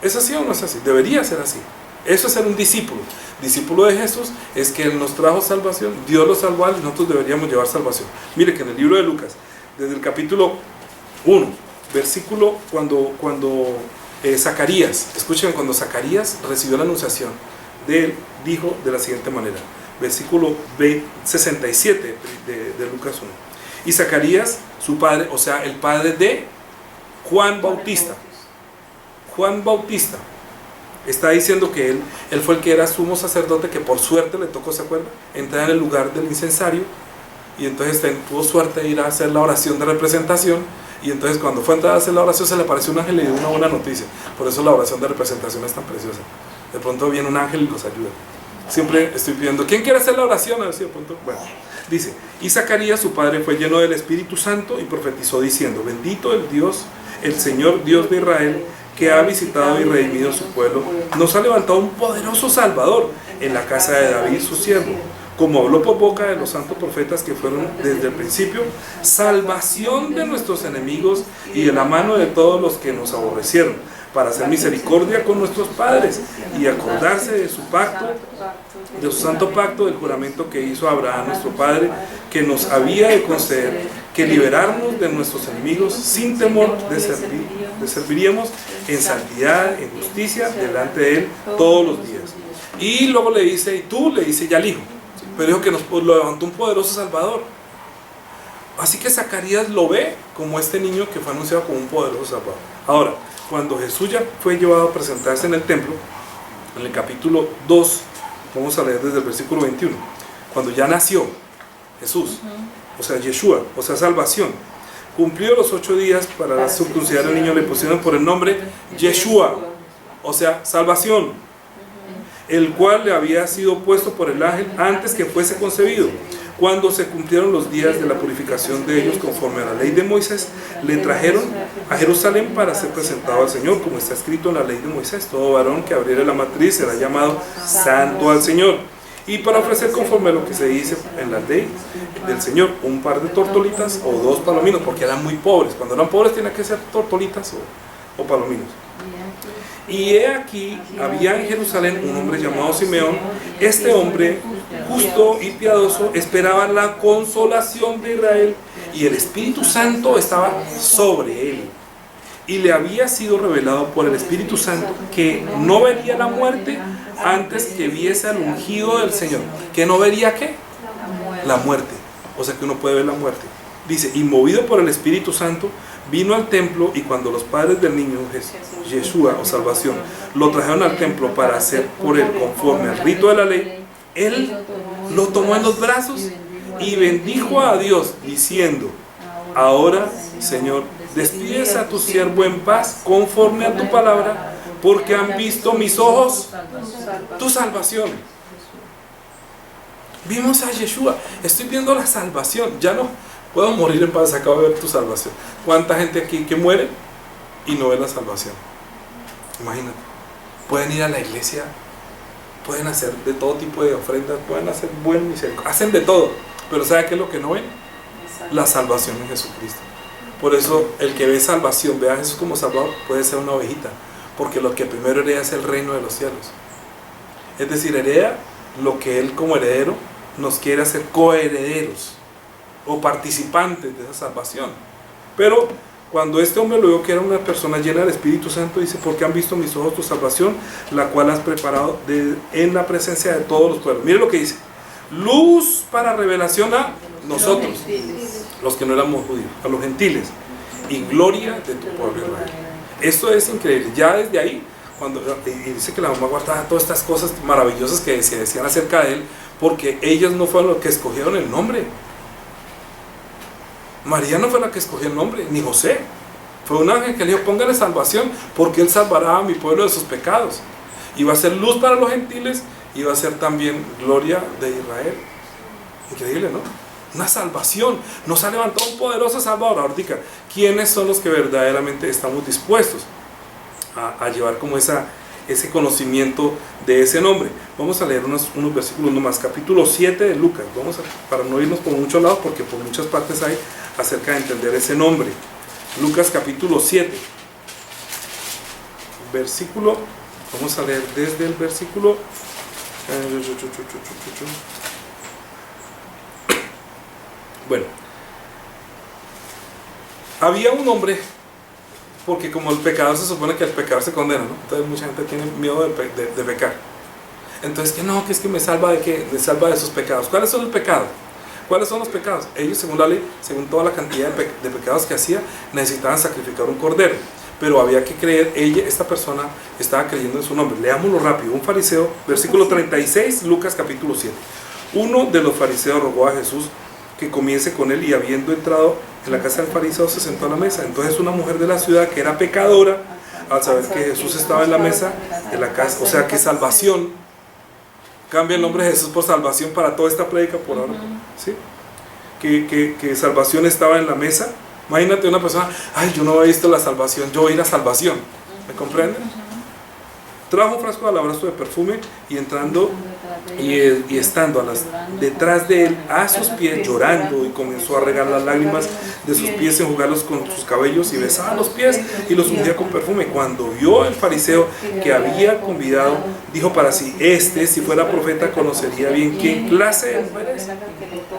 ¿Es así o no es así? Debería ser así. Eso es ser un discípulo. Discípulo de Jesús es que Él nos trajo salvación, Dios lo salvó y nosotros deberíamos llevar salvación. Mire que en el libro de Lucas, desde el capítulo 1, versículo cuando Zacarías, escuchen, cuando Zacarías recibió la anunciación de Él, dijo de la siguiente manera, versículo 67 de Lucas 1. Y Zacarías, su padre, o sea, el padre de Juan Bautista, está diciendo que él fue el que era sumo sacerdote, que por suerte le tocó, ¿se acuerda? Entrar en el lugar del incensario, y entonces tuvo suerte de ir a hacer la oración de representación, y entonces cuando fue a entrar a hacer la oración se le apareció un ángel y le dio una buena noticia. Por eso la oración de representación es tan preciosa. De pronto viene un ángel y los ayuda. Siempre estoy pidiendo, ¿quién quiere hacer la oración? A ver si de pronto, bueno, dice, y Zacarías su padre fue lleno del Espíritu Santo y profetizó diciendo, bendito el Dios, el Señor Dios de Israel, que ha visitado y redimido su pueblo, nos ha levantado un poderoso Salvador en la casa de David su siervo, como habló por boca de los santos profetas que fueron desde el principio, salvación de nuestros enemigos y de la mano de todos los que nos aborrecieron, para hacer misericordia con nuestros padres y acordarse de su pacto, de su santo pacto, del juramento que hizo Abraham nuestro padre, que nos había de conceder que liberarnos de nuestros enemigos sin temor de serviríamos en santidad, en justicia delante de Él todos los días. Y luego le dice, y tú le dice ya al Hijo, pero dijo que nos lo levantó un poderoso Salvador. Así que Zacarías lo ve como este niño que fue anunciado como un poderoso Salvador. Ahora, cuando Jesús ya fue llevado a presentarse en el templo, en el capítulo 2, vamos a leer desde el versículo 21, cuando ya nació Jesús, o sea, Yeshua, o sea, salvación, cumplió los 8 días para circuncidar al niño, le pusieron por el nombre Yeshua, o sea, salvación, el cual le había sido puesto por el ángel antes que fuese concebido. Cuando se cumplieron los días de la purificación de ellos conforme a la ley de Moisés, le trajeron a Jerusalén para ser presentado al Señor, como está escrito en la ley de Moisés, todo varón que abriere la matriz será llamado santo al Señor. Y para ofrecer conforme a lo que se dice en la ley del Señor, un par de tortolitas o 2 palominos, porque eran muy pobres. Cuando eran pobres tenían que ser tortolitas o palominos. Y he aquí, había en Jerusalén un hombre llamado Simeón. Este hombre, justo y piadoso, esperaba la consolación de Israel, y el Espíritu Santo estaba sobre él. Y le había sido revelado por el Espíritu Santo que no vería la muerte antes que viese al ungido del Señor. ¿Que no vería qué? La muerte. O sea que uno puede ver la muerte. Dice, y movido por el Espíritu Santo, vino al templo, y cuando los padres del niño Yeshua, o salvación, lo trajeron al templo para hacer por él conforme al rito de la ley, él lo tomó en los brazos y bendijo a Dios, diciendo, ahora, Señor, despides a tu siervo en paz conforme a tu palabra, porque han visto mis ojos tu salvación. Vimos a Yeshua, estoy viendo la salvación, ya no puedo morir en paz, acabo de ver tu salvación. ¿Cuánta gente aquí que muere y no ve la salvación? Imagínate, pueden ir a la iglesia, pueden hacer de todo tipo de ofrendas, pueden hacer buen misericordia, hacen de todo, pero ¿sabe qué es lo que no ven? La salvación en Jesucristo. Por eso el que ve salvación, ve a Jesús como Salvador, puede ser una ovejita, porque lo que primero hereda es el reino de los cielos. Es decir, hereda lo que Él como heredero nos quiere hacer coherederos o participantes de esa salvación. Pero cuando este hombre lo vio que era una persona llena del Espíritu Santo, dice, porque han visto mis ojos tu salvación, la cual has preparado en la presencia de todos los pueblos. Mire lo que dice: luz para revelación a nosotros, los que no éramos judíos, a los gentiles, y gloria de tu pueblo Israel. Esto es increíble. Ya desde ahí, cuando dice que la mamá guardaba todas estas cosas maravillosas que se decían acerca de él, porque ellas no fueron los que escogieron el nombre. María no fue la que escogió el nombre, ni José. Fue un ángel que le dijo, póngale salvación, porque él salvará a mi pueblo de sus pecados. Y va a ser luz para los gentiles, y va a ser también gloria de Israel. Increíble, ¿no? Una salvación. Nos ha levantado un poderoso Salvador. Ahora diga, ¿quiénes son los que verdaderamente estamos dispuestos a llevar como ese conocimiento de ese nombre? Vamos a leer unos versículos nomás. Capítulo 7 de Lucas. Para no irnos por muchos lados, porque por muchas partes hay acerca de entender ese nombre. Lucas capítulo 7. Versículo, vamos a leer desde el versículo... Bueno, había un hombre, porque como el pecador se supone que el pecador se condena, ¿no? Entonces mucha gente tiene miedo de pecar. Entonces, que es que me salva de qué, me salva de sus pecados. ¿Cuáles son los pecados? ¿Cuáles son los pecados? Ellos, según la ley, según toda la cantidad de pecados que hacía, necesitaban sacrificar un cordero. Pero había que creer, esta persona estaba creyendo en su nombre. Leámoslo rápido. Un fariseo, versículo 36, Lucas capítulo 7. Uno de los fariseos rogó a Jesús que comiese con él, y habiendo entrado en la casa del fariseo, se sentó a la mesa. Entonces una mujer de la ciudad, que era pecadora, al saber que Jesús estaba en la mesa de la casa, o sea que salvación, cambia el nombre de Jesús por salvación para toda esta prédica por ahora, ¿sí? Que salvación estaba en la mesa. Imagínate una persona, yo no he visto la salvación, yo voy a ir a salvación, ¿me comprenden? Trajo un frasco de alabastro de perfume, y entrando y estando detrás de él a sus pies, llorando, y comenzó a regar las lágrimas de sus pies, enjugarlos con sus cabellos, y besaba los pies y los ungía con perfume. Cuando vio el fariseo que había convidado, dijo para sí, si fuera profeta, conocería bien qué clase de mujer es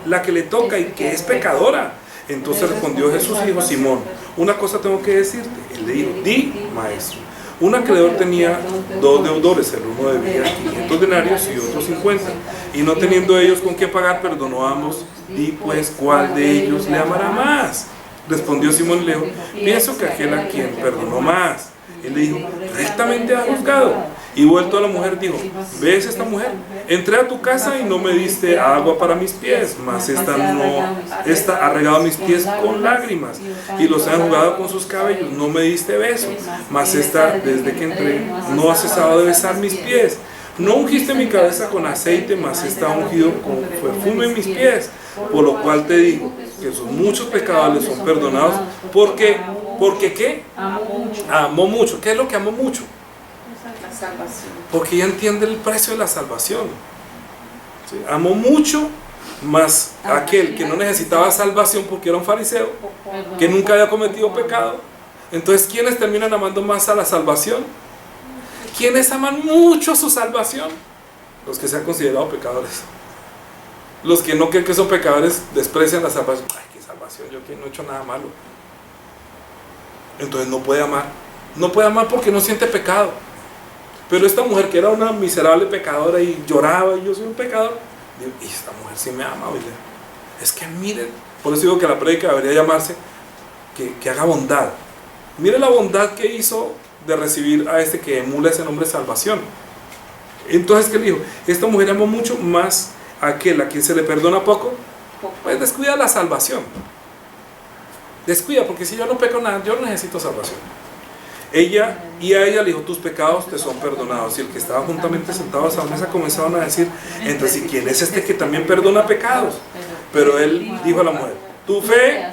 la que le toca y que es pecadora. Entonces respondió Jesús y dijo, Simón, una cosa tengo que decirte. Él le dijo, di, maestro. Un acreedor tenía 2 deudores, el uno debía 500 denarios y otro 50, y no teniendo ellos con qué pagar, perdonó a ambos. Di pues, ¿cuál de ellos le amará más? Respondió Simón y le dijo, pienso que aquel a quien perdonó más. Él le dijo, rectamente has juzgado. Y vuelto a la mujer dijo, ¿ves esta mujer? Entré a tu casa y no me diste agua para mis pies, mas esta ha regado mis pies con lágrimas y los ha enjugado con sus cabellos. No me diste beso, mas esta, desde que entré, no ha cesado de besar mis pies. No ungiste mi cabeza con aceite, mas esta ha ungido con perfume mis pies. Por lo cual te digo que sus muchos pecados les son perdonados, porque ¿qué? Amó mucho. ¿Qué es lo que amó mucho? La salvación. Porque ella entiende el precio de la salvación. ¿sí? Amó mucho más a aquel que no necesitaba salvación porque era un fariseo, que nunca había cometido pecado. Entonces, ¿quiénes terminan amando más a la salvación? ¿Quiénes aman mucho su salvación? Los que se han considerado pecadores. Los que no creen que son pecadores desprecian la salvación. Ay, qué salvación, yo que no he hecho nada malo. Entonces no puede amar. No puede amar porque no siente pecado. Pero esta mujer que era una miserable pecadora y lloraba, y yo soy un pecador, digo, y esta mujer sí me ama, oiga. Es que miren, por eso digo que la prédica debería llamarse que haga bondad. Mire la bondad que hizo de recibir a este que emula ese nombre salvación. Entonces, ¿qué le dijo? Esta mujer amó mucho más a aquel a quien se le perdona poco, pues descuida la salvación. Descuida, porque si yo no peco nada, yo no necesito salvación. A ella le dijo, tus pecados te son perdonados. Y el que estaba juntamente sentado a la mesa comenzaron a decir entre sí, ¿quién es este que también perdona pecados? Pero él dijo a la mujer, tu fe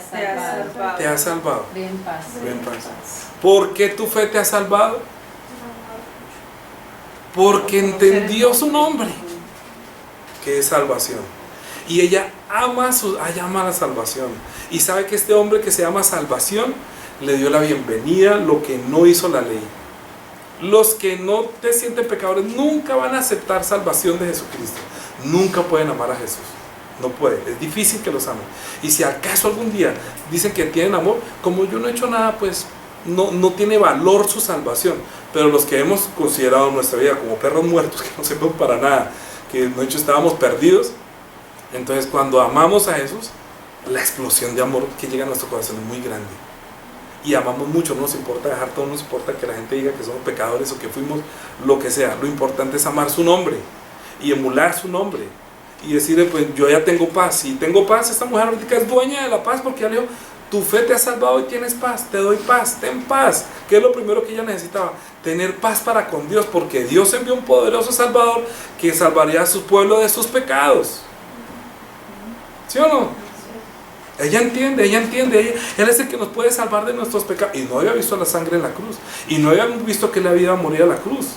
te ha salvado. Ve en paz. Ve en paz. ¿Por qué tu fe te ha salvado? Porque entendió su nombre, que es salvación. Y ella ama la salvación. Y sabe que este hombre que se llama salvación le dio la bienvenida, lo que no hizo la ley. Los que no te sienten pecadores nunca van a aceptar salvación de Jesucristo. Nunca pueden amar a Jesús. No pueden. Es difícil que los amen. Y si acaso algún día dicen que tienen amor, como yo no he hecho nada, pues no tiene valor su salvación. Pero los que hemos considerado nuestra vida como perros muertos, que no sirven para nada, que de hecho estábamos perdidos, entonces cuando amamos a Jesús, la explosión de amor que llega a nuestro corazón es muy grande. Y amamos mucho, no nos importa dejar todo, no nos importa que la gente diga que somos pecadores o que fuimos lo que sea. Lo importante es amar su nombre y emular su nombre y decirle, pues yo ya tengo paz. Si tengo paz, esta mujer ahorita es dueña de la paz, porque ya le dijo, tu fe te ha salvado y tienes paz, te doy paz, ten paz. ¿Qué es lo primero que ella necesitaba? Tener paz para con Dios, porque Dios envió un poderoso Salvador que salvaría a su pueblo de sus pecados. ¿Sí o no? Ella entiende, Él es el que nos puede salvar de nuestros pecados. Y no había visto la sangre en la cruz, y no había visto que Él había morir a la cruz.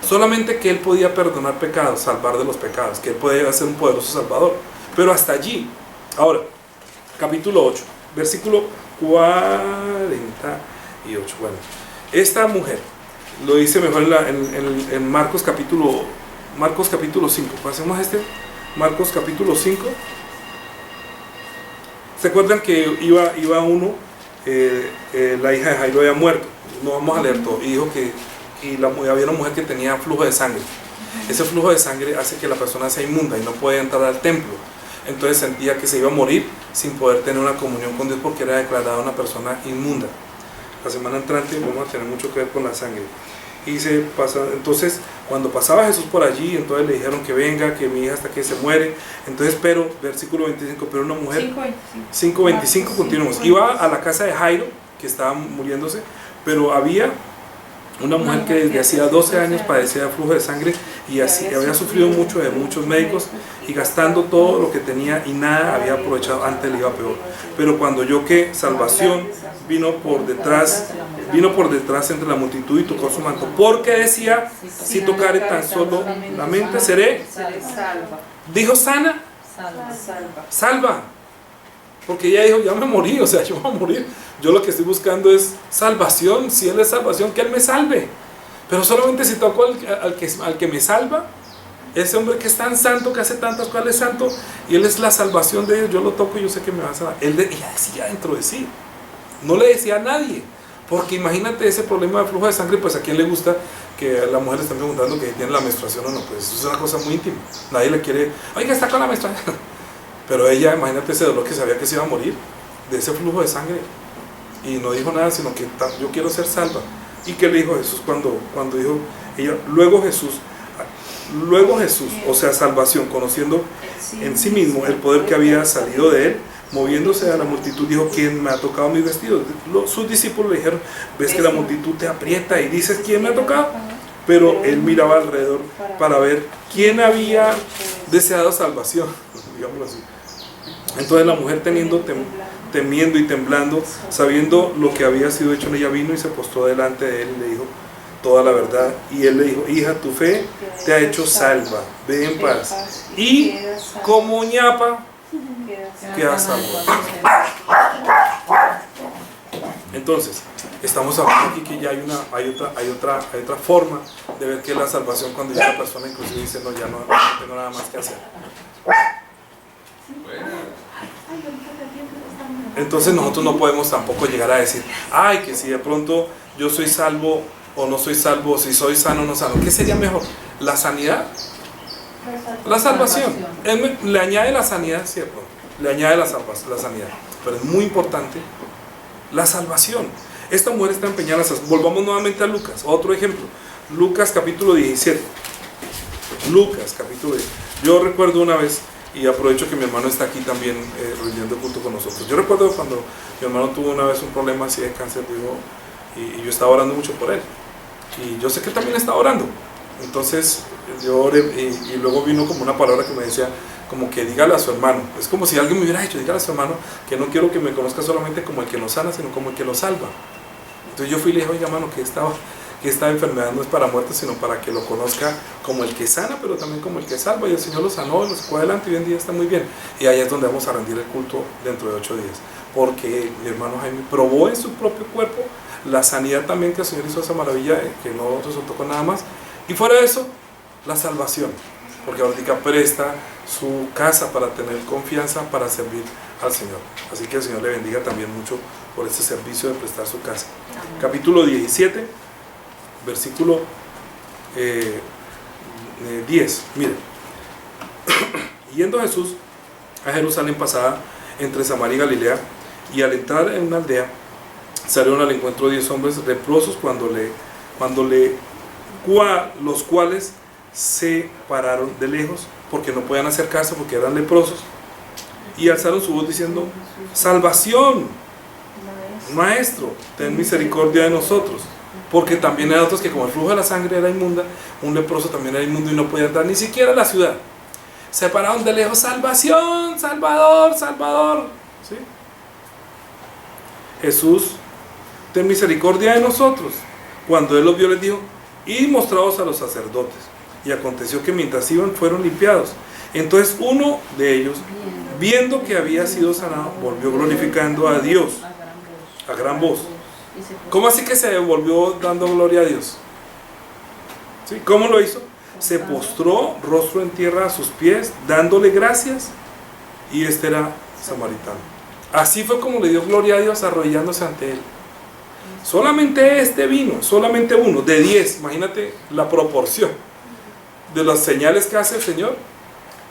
Solamente que Él podía perdonar pecados, salvar de los pecados, que Él podía ser un poderoso Salvador. Pero hasta allí. Ahora, capítulo 8, versículo 48. Bueno, esta mujer, lo dice mejor en Marcos capítulo 5. Pasemos a Marcos capítulo 5. ¿Se acuerdan que iba uno, la hija de Jairo había muerto? No vamos a leer todo. Y dijo que había una mujer que tenía flujo de sangre. Ese flujo de sangre hace que la persona sea inmunda y no puede entrar al templo. Entonces sentía que se iba a morir sin poder tener una comunión con Dios porque era declarada una persona inmunda. La semana entrante vamos a tener mucho que ver con la sangre. Entonces, cuando pasaba Jesús por allí, entonces le dijeron que venga, que mi hija hasta que se muere. Entonces, pero, versículo 25, pero una mujer, 5:25, continuamos. Iba a la casa de Jairo, que estaba muriéndose, pero había una mujer que desde hacía 12 años padecía flujo de sangre y así había sufrido mucho de muchos médicos y gastando todo lo que tenía y nada había aprovechado, antes le iba peor. Pero cuando oyó que salvación vino por detrás entre la multitud y tocó su manto, porque decía, si tocare tan solo la mente seré salva. Dijo sana, salva. Porque ella dijo, ya me morí, o sea, yo voy a morir. Yo lo que estoy buscando es salvación. Si Él es salvación, que Él me salve. Pero solamente si toco al que me salva, ese hombre que es tan santo, que hace tantas cosas, es santo, y Él es la salvación de Dios, yo lo toco y yo sé que me va a salvar. Ella decía dentro de sí. No le decía a nadie. Porque imagínate ese problema de flujo de sangre, pues a quién le gusta que la mujer le estén preguntando que tiene la menstruación o no. Pues eso es una cosa muy íntima. Nadie le quiere, oiga, está con la menstruación. Pero ella, imagínate ese dolor que sabía que se iba a morir de ese flujo de sangre. Y no dijo nada, sino que yo quiero ser salva. ¿Y qué le dijo Jesús cuando dijo ella? Luego Jesús, o sea, salvación, conociendo en sí mismo el poder que había salido de Él, moviéndose a la multitud, dijo, ¿quién me ha tocado mis vestidos? Sus discípulos le dijeron, ves que la multitud te aprieta y dices, ¿quién me ha tocado? Pero Él miraba alrededor para ver quién había deseado salvación, digámoslo así. Entonces la mujer temiendo y temblando, sabiendo lo que había sido hecho en ella, vino y se postró delante de Él y le dijo, toda la verdad. Y él le dijo, hija, tu fe te ha hecho salva, ve en paz. Y como ñapa, queda salvo. Entonces, estamos hablando aquí que ya hay otra forma de ver que es la salvación, cuando ya la persona inclusive dice, no, ya no tengo nada más que hacer. Entonces nosotros no podemos tampoco llegar a decir, ay, que si de pronto yo soy salvo o no soy salvo, si soy sano o no sano. ¿Qué sería mejor? ¿La sanidad? La salvación. Él le añade la sanidad, ¿cierto? Le añade la sanidad. Pero es muy importante la salvación. Esta mujer está empeñada. Volvamos nuevamente a Lucas, otro ejemplo. Lucas capítulo 17. Lucas capítulo 17. Yo recuerdo una vez, y aprovecho que mi hermano está aquí también rindiendo culto con nosotros. Yo recuerdo cuando mi hermano tuvo una vez un problema así de cáncer, y yo estaba orando mucho por él. Y yo sé que él también estaba orando. Entonces yo oré, y luego vino como una palabra que me decía, como que dígale a su hermano. Es como si alguien me hubiera dicho, dígale a su hermano que no quiero que me conozca solamente como el que lo sana, sino como el que lo salva. Entonces yo fui y le dije, oiga hermano, que esta enfermedad no es para muerte, sino para que lo conozca como el que sana, pero también como el que salva. Y el Señor lo sanó, lo sacó adelante, y hoy en día está muy bien. Y ahí es donde vamos a rendir el culto dentro de 8 días. Porque mi hermano Jaime probó en su propio cuerpo la sanidad también, que el Señor hizo esa maravilla, que no resultó con nada más. Y fuera de eso, la salvación. Porque ahorita presta su casa para tener confianza, para servir al Señor. Así que el Señor le bendiga también mucho por este servicio de prestar su casa. Amén. Capítulo 17, versículo 10. Mire. Yendo Jesús a Jerusalén, pasaba entre Samaria y Galilea, y al entrar en una aldea salieron al encuentro 10 hombres leprosos, los cuales se pararon de lejos, porque no podían acercarse porque eran leprosos, y alzaron su voz diciendo, salvación, Maestro, ten misericordia de nosotros. Porque también hay otros que, como el flujo de la sangre era inmunda, un leproso también era inmundo y no podía entrar ni siquiera a la ciudad. Se pararon de lejos, salvación, Salvador, Salvador. ¿Sí? Jesús, ten misericordia de nosotros. Cuando él los vio, les dijo, id mostraos a los sacerdotes. Y aconteció que mientras iban, fueron limpiados. Entonces uno de ellos, viendo que había sido sanado, volvió glorificando a Dios a gran voz. ¿Cómo así que se volvió dando gloria a Dios? ¿Sí? ¿Cómo lo hizo? Se postró rostro en tierra a sus pies, dándole gracias, y este era samaritano. Así fue como le dio gloria a Dios, arrodillándose ante él. Solamente este vino, solamente uno, de 10, imagínate la proporción de las señales que hace el Señor,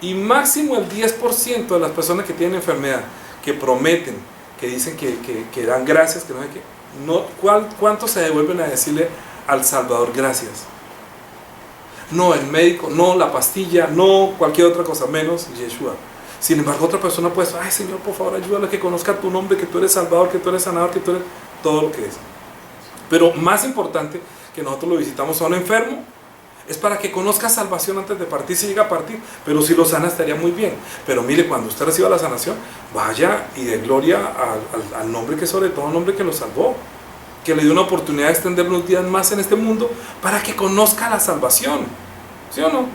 y máximo el 10% de las personas que tienen enfermedad, que prometen, que dicen que dan gracias, que no sé qué, ¿cuántos se devuelven a decirle al Salvador gracias? No el médico, no la pastilla, no cualquier otra cosa, menos Yeshua. Sin embargo, otra persona puede decir, ay Señor, por favor, ayúdale a que conozca tu nombre, que tú eres Salvador, que tú eres sanador, que tú eres todo lo que es. Pero más importante que nosotros lo visitamos a un enfermo, es para que conozca salvación antes de partir, si llega a partir. Pero si lo sana estaría muy bien. Pero mire, cuando usted reciba la sanación, vaya y dé gloria al nombre que sobre todo, nombre que lo salvó, que le dio una oportunidad de extender unos días más en este mundo, para que conozca la salvación. ¿Sí o no?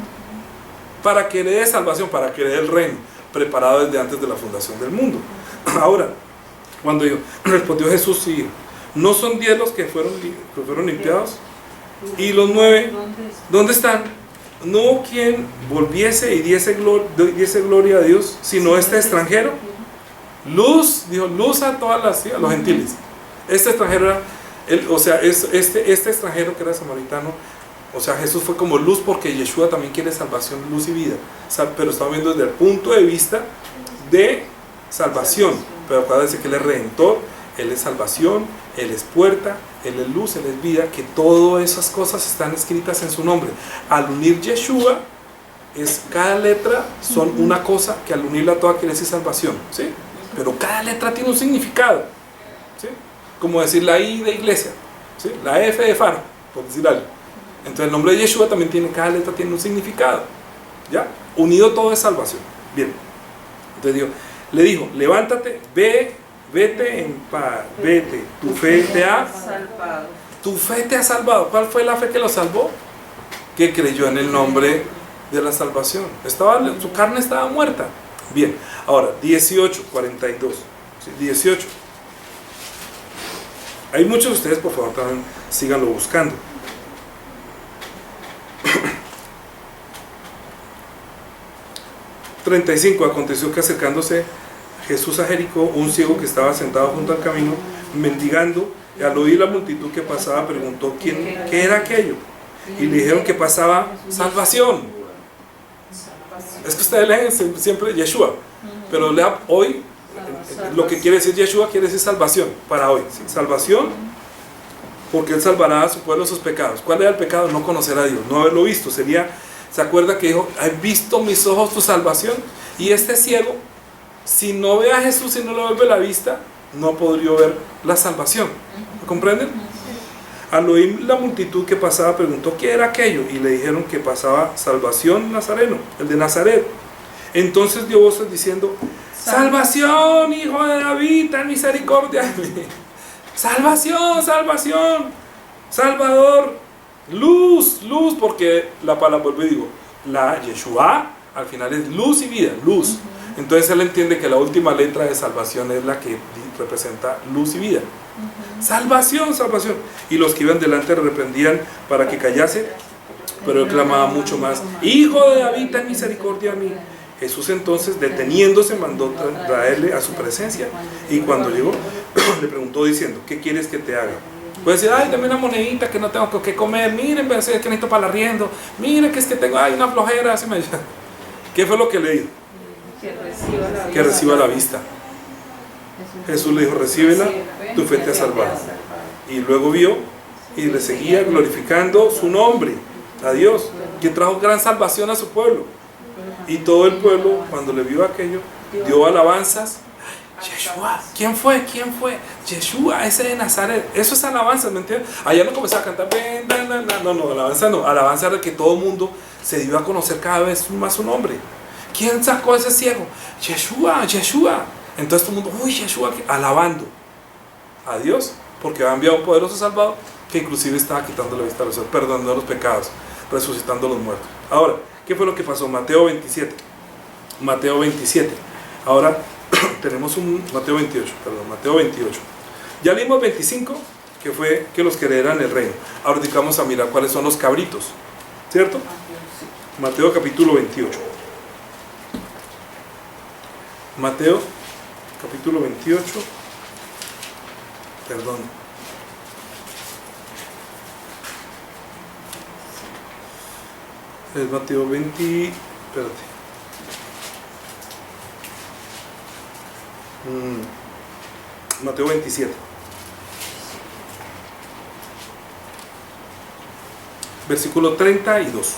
Para que le dé salvación, para que le dé el reino, preparado desde antes de la fundación del mundo. Ahora, cuando respondió Jesús, sí, ¿no son 10 los que fueron limpiados? ¿Y los 9? ¿Dónde están? No quien volviese y diese gloria a Dios, sino este extranjero. Luz, dijo, luz a todas a los gentiles. Este extranjero era, este extranjero que era samaritano, o sea, Jesús fue como luz, porque Yeshua también quiere salvación, luz y vida. O sea, pero estamos viendo desde el punto de vista de salvación. Pero acuérdense que Él es redentor, Él es salvación, Él es puerta, Él es luz, Él es vida, que todas esas cosas están escritas en su nombre. Al unir Yeshua, cada letra son una cosa, que al unirla toda quiere decir salvación, ¿sí? Pero cada letra tiene un significado, ¿sí? Como decir la I de iglesia, ¿sí? La F de faro, por decir algo. Entonces el nombre de Yeshua también cada letra tiene un significado, ¿ya? Unido todo es salvación. Bien, entonces le dijo, levántate, vete en paz, vete, tu fe te ha salvado. tu fe te ha salvado. ¿Cuál fue la fe que lo salvó? Que creyó en el nombre de la salvación. Su carne estaba muerta. Bien, ahora 18:42. ¿Sí? 18. Hay muchos de ustedes, por favor, también síganlo buscando. (35) Aconteció que acercándose Jesús a Jericó, un ciego que estaba sentado junto al camino, mendigando, y al oír la multitud que pasaba, preguntó qué era aquello. Y le dijeron que pasaba salvación. Es que ustedes leen siempre Yeshua, pero lea hoy, lo que quiere decir Yeshua quiere decir salvación, para hoy. ¿Sí? Salvación, porque Él salvará a su pueblo de sus pecados. ¿Cuál era el pecado? No conocer a Dios, no haberlo visto. ¿Se acuerda que dijo, he visto mis ojos tu salvación? Y este ciego, si no ve a Jesús y no le vuelve la vista, no podría ver la salvación. ¿Me comprenden? Al oír la multitud que pasaba, preguntó qué era aquello, y le dijeron que pasaba salvación nazareno, el de Nazaret. Entonces dio voces diciendo, salvación, hijo de David, ten misericordia. Salvación, salvación, Salvador, luz, luz, porque la palabra, vuelvo y digo, la Yeshua al final es luz y vida, luz. Entonces él entiende que la última letra de salvación es la que representa luz y vida. Salvación, salvación. Y los que iban delante le reprendían para que callase, pero él clamaba mucho más, hijo de David, ten misericordia a mí. Jesús entonces, deteniéndose, mandó traerle a su presencia, y cuando llegó le preguntó diciendo, ¿qué quieres que te haga? Puede decir, ay, dame una monedita que no tengo que comer, miren, pensé que necesito para el arriendo, miren que es que tengo, ay, una flojera, así me dice. ¿Qué fue lo que le dijo? Que reciba la vista. Jesús le dijo, recíbela, tu fe te ha salvado. Y luego vio y le seguía glorificando su nombre, a Dios, que trajo gran salvación a su pueblo. Y todo el pueblo, cuando le vio aquello, dio alabanzas. Yeshua, ¿quién fue? ¿Quién fue? Yeshua, ese de Nazaret. Eso es alabanza, ¿me entiendes? Allá no comenzaba a cantar, no, alabanza no. Alabanza era que todo el mundo se dio a conocer cada vez más su nombre. ¿Quién sacó a ese ciego? Yeshua, Yeshua. Entonces todo el mundo, uy, Yeshua, alabando a Dios, porque había enviado un poderoso Salvador que inclusive estaba quitando la vista a los ojos, perdonando los pecados, resucitando a los muertos. Ahora, ¿qué fue lo que pasó? Mateo 27. Mateo 27. Ahora tenemos un Mateo 28, perdón, Mateo 28. Ya leímos 25, que fue que los que heredan el reino. Ahora vamos a mirar cuáles son los cabritos, ¿cierto? Mateo capítulo 28. Mateo capítulo 28. Perdón. Es Mateo 20. Espérate. Mateo 27. Versículo 32.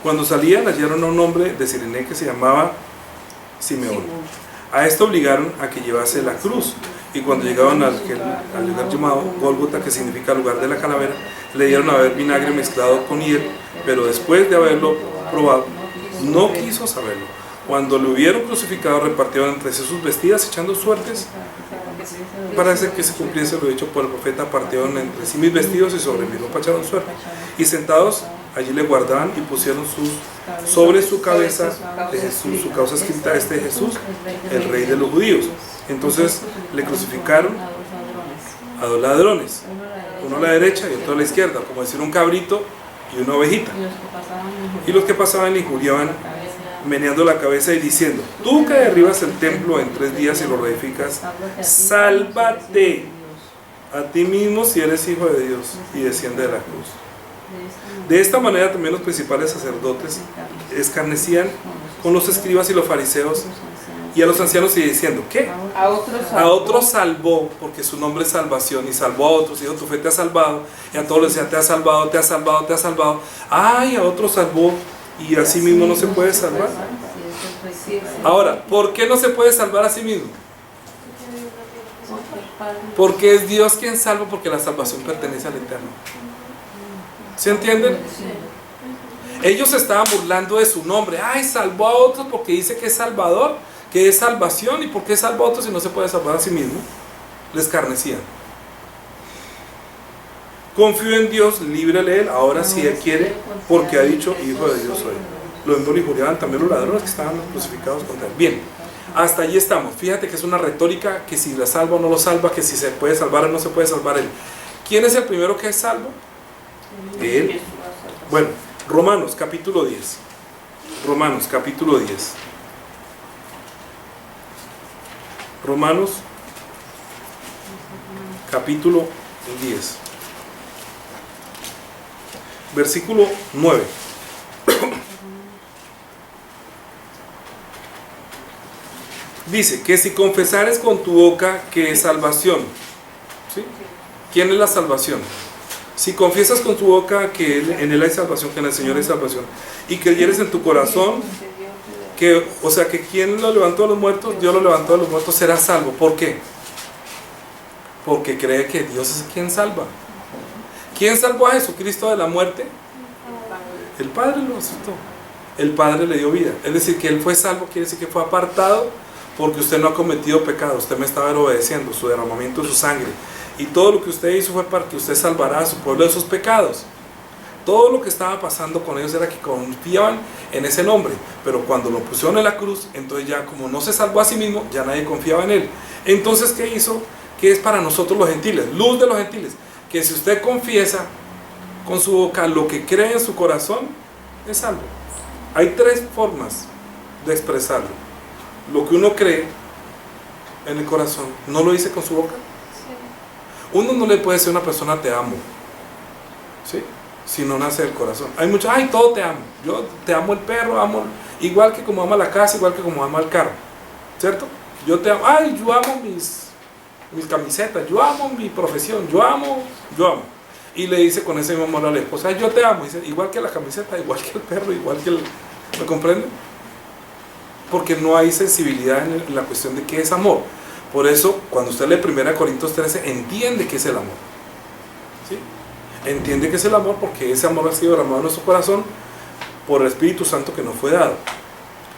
Cuando salían, hallaron a un hombre de Sirene que se llamaba Simeón. A esto obligaron a que llevase la cruz, y cuando llegaron al lugar llamado Gólgota, que significa lugar de la calavera, le dieron a beber vinagre mezclado con hiel, pero después de haberlo probado, no quiso saberlo. Cuando lo hubieron crucificado, repartieron entre sí sus vestidas, echando suertes. Parece que se cumpliese lo dicho por el profeta, partieron entre sí mis vestidos y sobre mi ropa echaron suerte. Y sentados allí le guardaban y pusieron sobre su cabeza de Jesús, su causa escrita, este Jesús, el rey de los judíos. Entonces le crucificaron a dos ladrones, uno a la derecha y otro a la izquierda, como decir un cabrito y una ovejita. Y los que pasaban le injuriaban, meneando la cabeza y diciendo, tú que derribas el templo en 3 días y lo reedificas, sálvate a ti mismo si eres hijo de Dios, y desciende de la cruz. De esta manera también los principales sacerdotes escarnecían con los escribas y los fariseos y a los ancianos, y diciendo, ¿qué? A otros salvó, porque su nombre es salvación, y salvó a otros, y dijo, tu fe te ha salvado, y a todos les decía, te ha salvado, te ha salvado, te ha salvado. Ay, a otros salvó, y a sí mismo no se puede salvar. Ahora, ¿por qué no se puede salvar a sí mismo? Porque es Dios quien salva, porque la salvación pertenece al Eterno. ¿Se entienden? Ellos se estaban burlando de su nombre. Ay, salvó a otros porque dice que es Salvador, que es salvación. ¿Y por qué salva a otros si no se puede salvar a sí mismo? Les escarnecían. Confío en Dios, líbrele él, ahora si él quiere, porque ha dicho, hijo de Dios soy. Lo mismo le injuriaban también los ladrones que estaban crucificados contra él. Bien, hasta allí estamos. Fíjate que es una retórica, que si la salva o no lo salva, que si se puede salvar o no se puede salvar él. ¿Quién es el primero que es salvo? Él. Bueno, Romanos capítulo 10. Romanos capítulo 10. Romanos capítulo 10. Versículo 9. Dice que si confesares con tu boca que es salvación, ¿sí? ¿Quién es la salvación? Si confiesas con tu boca que en Él hay salvación, que en el Señor hay salvación, y creyeres en tu corazón, que, o sea, que quien lo levantó de los muertos, Dios lo levantó de los muertos, será salvo. ¿Por qué? Porque cree que Dios es quien salva. ¿Quién salvó a Jesucristo de la muerte? El Padre lo resucitó. El Padre le dio vida. Es decir, que Él fue salvo, quiere decir que fue apartado porque usted no ha cometido pecado. Usted me estaba obedeciendo, su derramamiento de su sangre. Y todo lo que usted hizo fue para que usted salvara a su pueblo de sus pecados. Todo lo que estaba pasando con ellos era que confiaban en ese nombre. Pero cuando lo pusieron en la cruz, entonces ya como no se salvó a sí mismo, ya nadie confiaba en Él. Entonces, ¿qué hizo? ¿Qué es para nosotros los gentiles? Luz de los gentiles. Que si usted confiesa con su boca lo que cree en su corazón, es salvo. Hay tres formas de expresarlo. Lo que uno cree en el corazón, ¿no lo dice con su boca? Sí. Uno no le puede decir a una persona te amo, ¿sí? Si no nace del corazón. Hay muchos, ay, todo te amo. Yo te amo el perro, amo, igual que como ama la casa, igual que como ama el carro, ¿cierto? Yo te amo, ay, yo amo mis camisetas, yo amo mi profesión, yo amo. Y le dice con ese mismo amor a la esposa, yo te amo, dice, igual que la camiseta, igual que el perro, igual que el... ¿Me comprende? Porque no hay sensibilidad en la cuestión de qué es amor. Por eso, cuando usted lee 1 Corintios 13, entiende qué es el amor. ¿Sí? Entiende qué es el amor porque ese amor ha sido derramado en nuestro corazón por el Espíritu Santo que nos fue dado.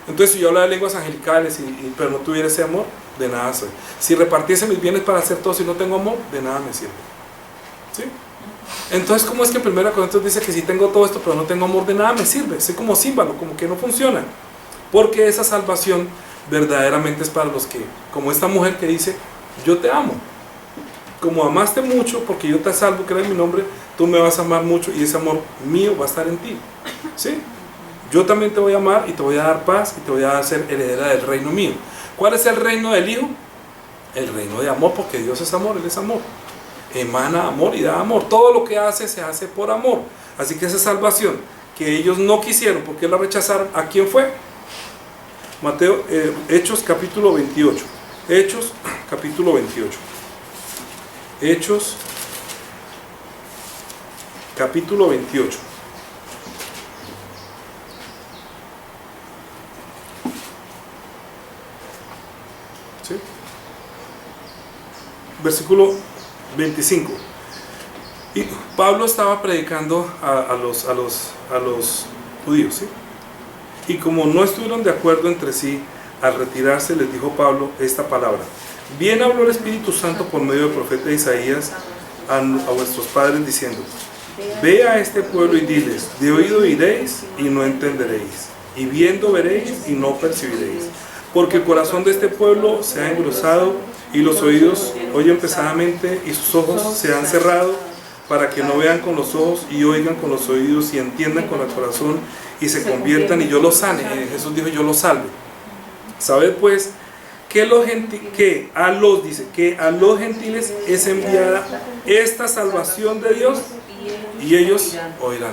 Entonces, si yo hablara de lenguas angelicales pero no tuviera ese amor, de nada soy. Si repartiese mis bienes para hacer todo, si no tengo amor, de nada me sirve. ¿Sí? Entonces, ¿cómo es que en 1 Corintios dice que si tengo todo esto pero no tengo amor, de nada me sirve? Soy como címbalo, como que no funciona. Porque esa salvación verdaderamente es para los que, como esta mujer que dice, yo te amo. Como amaste mucho, porque yo te salvo, cree en mi nombre, tú me vas a amar mucho y ese amor mío va a estar en ti. ¿Sí? Yo también te voy a amar y te voy a dar paz y te voy a hacer heredera del reino mío. ¿Cuál es el reino del Hijo? El reino de amor, porque Dios es amor, Él es amor. Emana amor y da amor. Todo lo que hace se hace por amor. Así que esa salvación que ellos no quisieron, porque la rechazaron, ¿a quién fue? Hechos capítulo 28. Hechos capítulo 28. Hechos capítulo 28. ¿Sí? Versículo 25. Y Pablo estaba predicando a los judíos, ¿sí? Y como no estuvieron de acuerdo entre sí, al retirarse les dijo Pablo esta palabra: bien habló el Espíritu Santo por medio del profeta Isaías a vuestros padres diciendo: ve a este pueblo y diles, de oído oiréis y no entenderéis, y viendo veréis y no percibiréis, porque el corazón de este pueblo se ha engrosado y los oídos oyen pesadamente y sus ojos se han cerrado, para que no vean con los ojos y oigan con los oídos y entiendan con el corazón y se conviertan y yo los sane. Jesús dijo, yo los salve. Sabed pues que a los gentiles es enviada esta salvación de Dios y ellos oirán.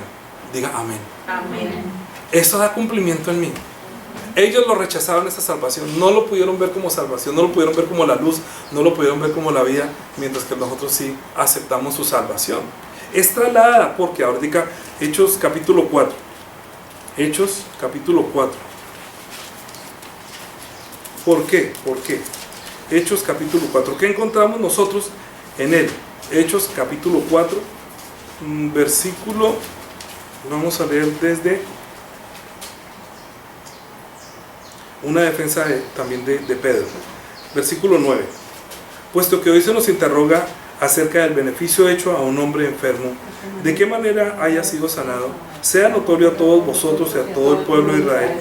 Diga amén. Amén. Esto da cumplimiento en mí. Ellos lo rechazaron, esta salvación, no lo pudieron ver como salvación, no lo pudieron ver como la luz, no lo pudieron ver como la vida, mientras que nosotros sí aceptamos su salvación. Es trasladada porque ahora diga Hechos capítulo 4. Hechos capítulo 4. ¿Por qué? ¿Por qué? Hechos capítulo 4. ¿Qué encontramos nosotros en él? Hechos capítulo 4, versículo, vamos a leer desde una defensa también de Pedro. Versículo 9. Puesto que hoy se nos interroga acerca del beneficio hecho a un hombre enfermo, de qué manera haya sido sanado, sea notorio a todos vosotros y a todo el pueblo de Israel,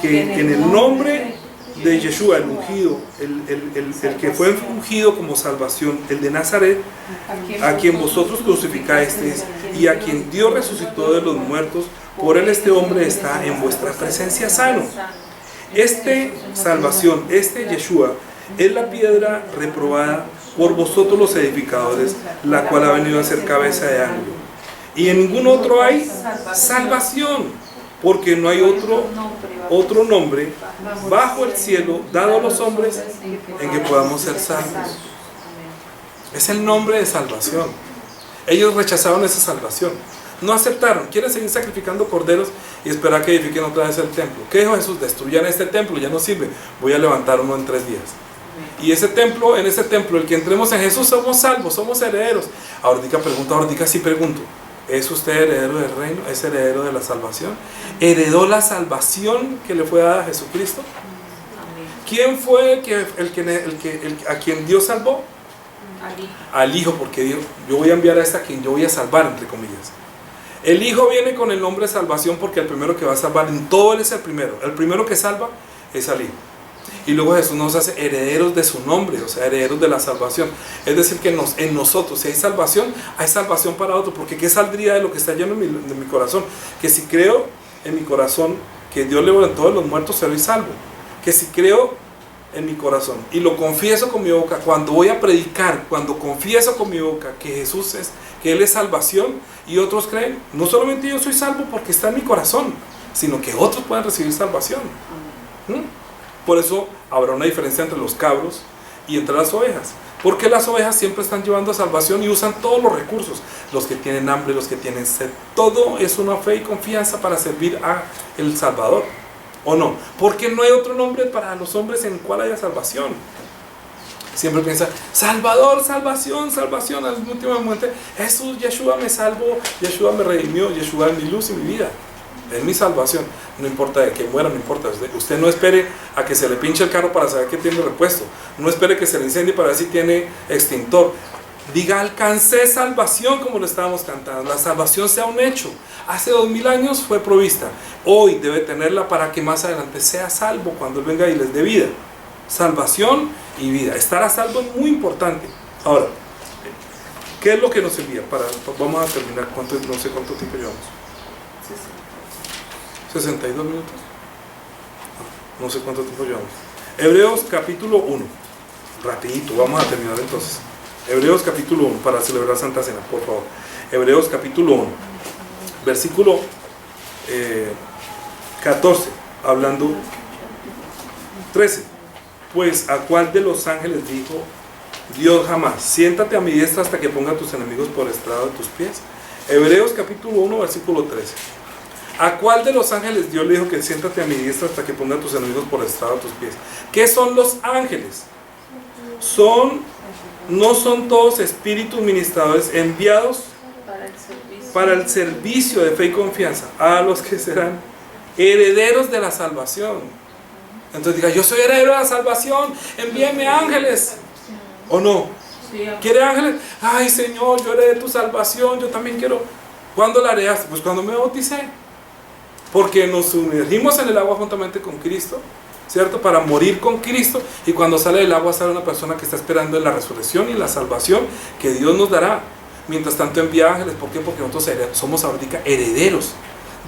que en el nombre de Yeshua, el ungido, el que fue ungido como salvación, el de Nazaret, a quien vosotros crucificasteis y a quien Dios resucitó de los muertos, por él este hombre está en vuestra presencia sano. Salvación, Yeshua, es la piedra reprobada por vosotros los edificadores, la cual ha venido a ser cabeza de ángulo. Y en ningún otro hay salvación, porque no hay otro nombre bajo el cielo dado a los hombres en que podamos ser salvos. Es el nombre de salvación. Ellos rechazaron esa salvación, no aceptaron, quieren seguir sacrificando corderos y esperar que edifiquen otra vez el templo. ¿Qué dijo Jesús? Destruyan este templo, ya no sirve, voy a levantar uno en 3 días. Y ese templo, en ese templo, el que entremos en Jesús, somos salvos, somos herederos. Ahorita sí pregunto, ¿es usted heredero del reino? ¿Es heredero de la salvación? ¿Heredó la salvación que le fue dada a Jesucristo? ¿Quién fue a quien Dios salvó? Al Hijo, porque Dios, yo voy a enviar a quien yo voy a salvar, entre comillas. El Hijo viene con el nombre de salvación porque el primero que va a salvar en todo Él es el primero que salva es al Hijo. Y luego Jesús nos hace herederos de su nombre, o sea, herederos de la salvación. Es decir, que en nosotros, si hay salvación para otro. Porque ¿qué saldría de lo que está lleno de mi corazón? Que si creo en mi corazón que Dios levantó de los muertos, seré salvo. Que si creo en mi corazón y lo confieso con mi boca, cuando voy a predicar, cuando confieso con mi boca que Jesús que Él es salvación, y otros creen, no solamente yo soy salvo porque está en mi corazón, sino que otros pueden recibir salvación. Por eso habrá una diferencia entre los cabros y entre las ovejas, porque las ovejas siempre están llevando a salvación y usan todos los recursos, los que tienen hambre, los que tienen sed, todo es una fe y confianza para servir a el Salvador, ¿o no? Porque no hay otro nombre para los hombres en el cual haya salvación. Siempre piensa, Salvador, salvación, al último momento, Jesús, Yeshua me salvó, Yeshua me redimió, Yeshua es mi luz y mi vida, es mi salvación. No importa de que muera, no importa. Usted no espere a que se le pinche el carro para saber que tiene repuesto. No espere que se le incendie para ver si tiene extintor. Diga, alcancé salvación, como lo estábamos cantando. La salvación sea un hecho. Hace 2000 años fue provista. Hoy debe tenerla para que más adelante sea salvo cuando Él venga y les dé vida. Salvación y vida. Estar a salvo es muy importante. Ahora, ¿qué es lo que nos envía? Vamos a terminar. No sé cuánto tiempo llevamos. 62 minutos. No sé cuánto tiempo llevamos. Hebreos capítulo 1. Rapidito, vamos a terminar entonces. Hebreos capítulo 1, para celebrar Santa Cena, por favor. Hebreos capítulo 1, versículo 14, hablando 13. Pues a cuál de los ángeles dijo Dios jamás, siéntate a mi diestra hasta que ponga a tus enemigos por estrado de tus pies. Hebreos capítulo 1, versículo 13. ¿A cuál de los ángeles Dios le dijo que siéntate a mi diestra hasta que ponga a tus enemigos por estrado de tus pies? ¿Qué son los ángeles? No son todos espíritus ministradores enviados para el servicio de fe y confianza a los que serán herederos de la salvación. Entonces diga, yo soy heredero de la salvación, envíeme ángeles. ¿O no? ¿Quiere ángeles? Ay Señor, yo heredé tu salvación, yo también quiero. ¿Cuándo la heredaste? Pues cuando me bauticé. Porque nos sumergimos en el agua juntamente con Cristo, ¿cierto? Para morir con Cristo, y cuando sale del agua sale una persona que está esperando en la resurrección y en la salvación que Dios nos dará. Mientras tanto envía ángeles. ¿Por qué? Porque nosotros somos ahorita herederos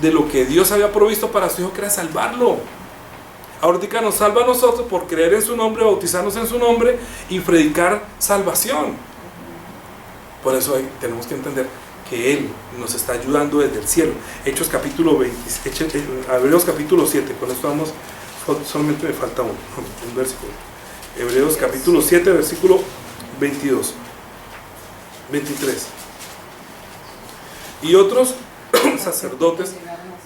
de lo que Dios había provisto para su Hijo, que era salvarlo. Ahorita nos salva a nosotros por creer en su nombre, bautizarnos en su nombre y predicar salvación. Por eso tenemos que entender que Él nos está ayudando desde el cielo. Hebreos capítulo 7, con esto vamos, solamente me falta un versículo. Hebreos capítulo 7, versículo 23. Y otros sacerdotes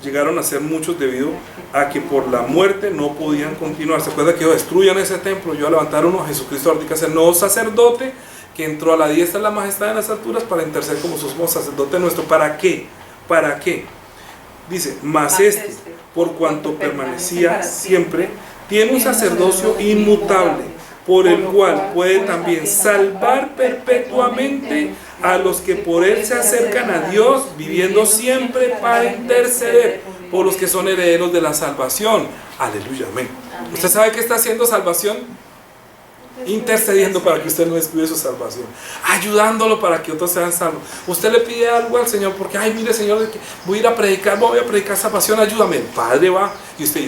llegaron a ser muchos debido a que por la muerte no podían continuar. ¿Se acuerda que destruyan ese templo? Yo a levantar uno, Jesucristo ahorita hace nuevo sacerdote que entró a la diestra de la majestad en las alturas para interceder como sumo sacerdote nuestro. ¿Para qué? ¿Para qué? Dice, mas por cuanto permanecía siempre, tiene un sacerdocio inmutable por el cual puede también salvar perpetuamente a los que por él se acercan a Dios, viviendo siempre para interceder por los que son herederos de la salvación. Aleluya, amén. ¿Usted sabe qué está haciendo salvación? Intercediendo para que usted no descuide su salvación, ayudándolo para que otros sean salvos. Usted le pide algo al Señor porque, ay, mire, Señor, voy a predicar salvación, ayúdame. El Padre va y usted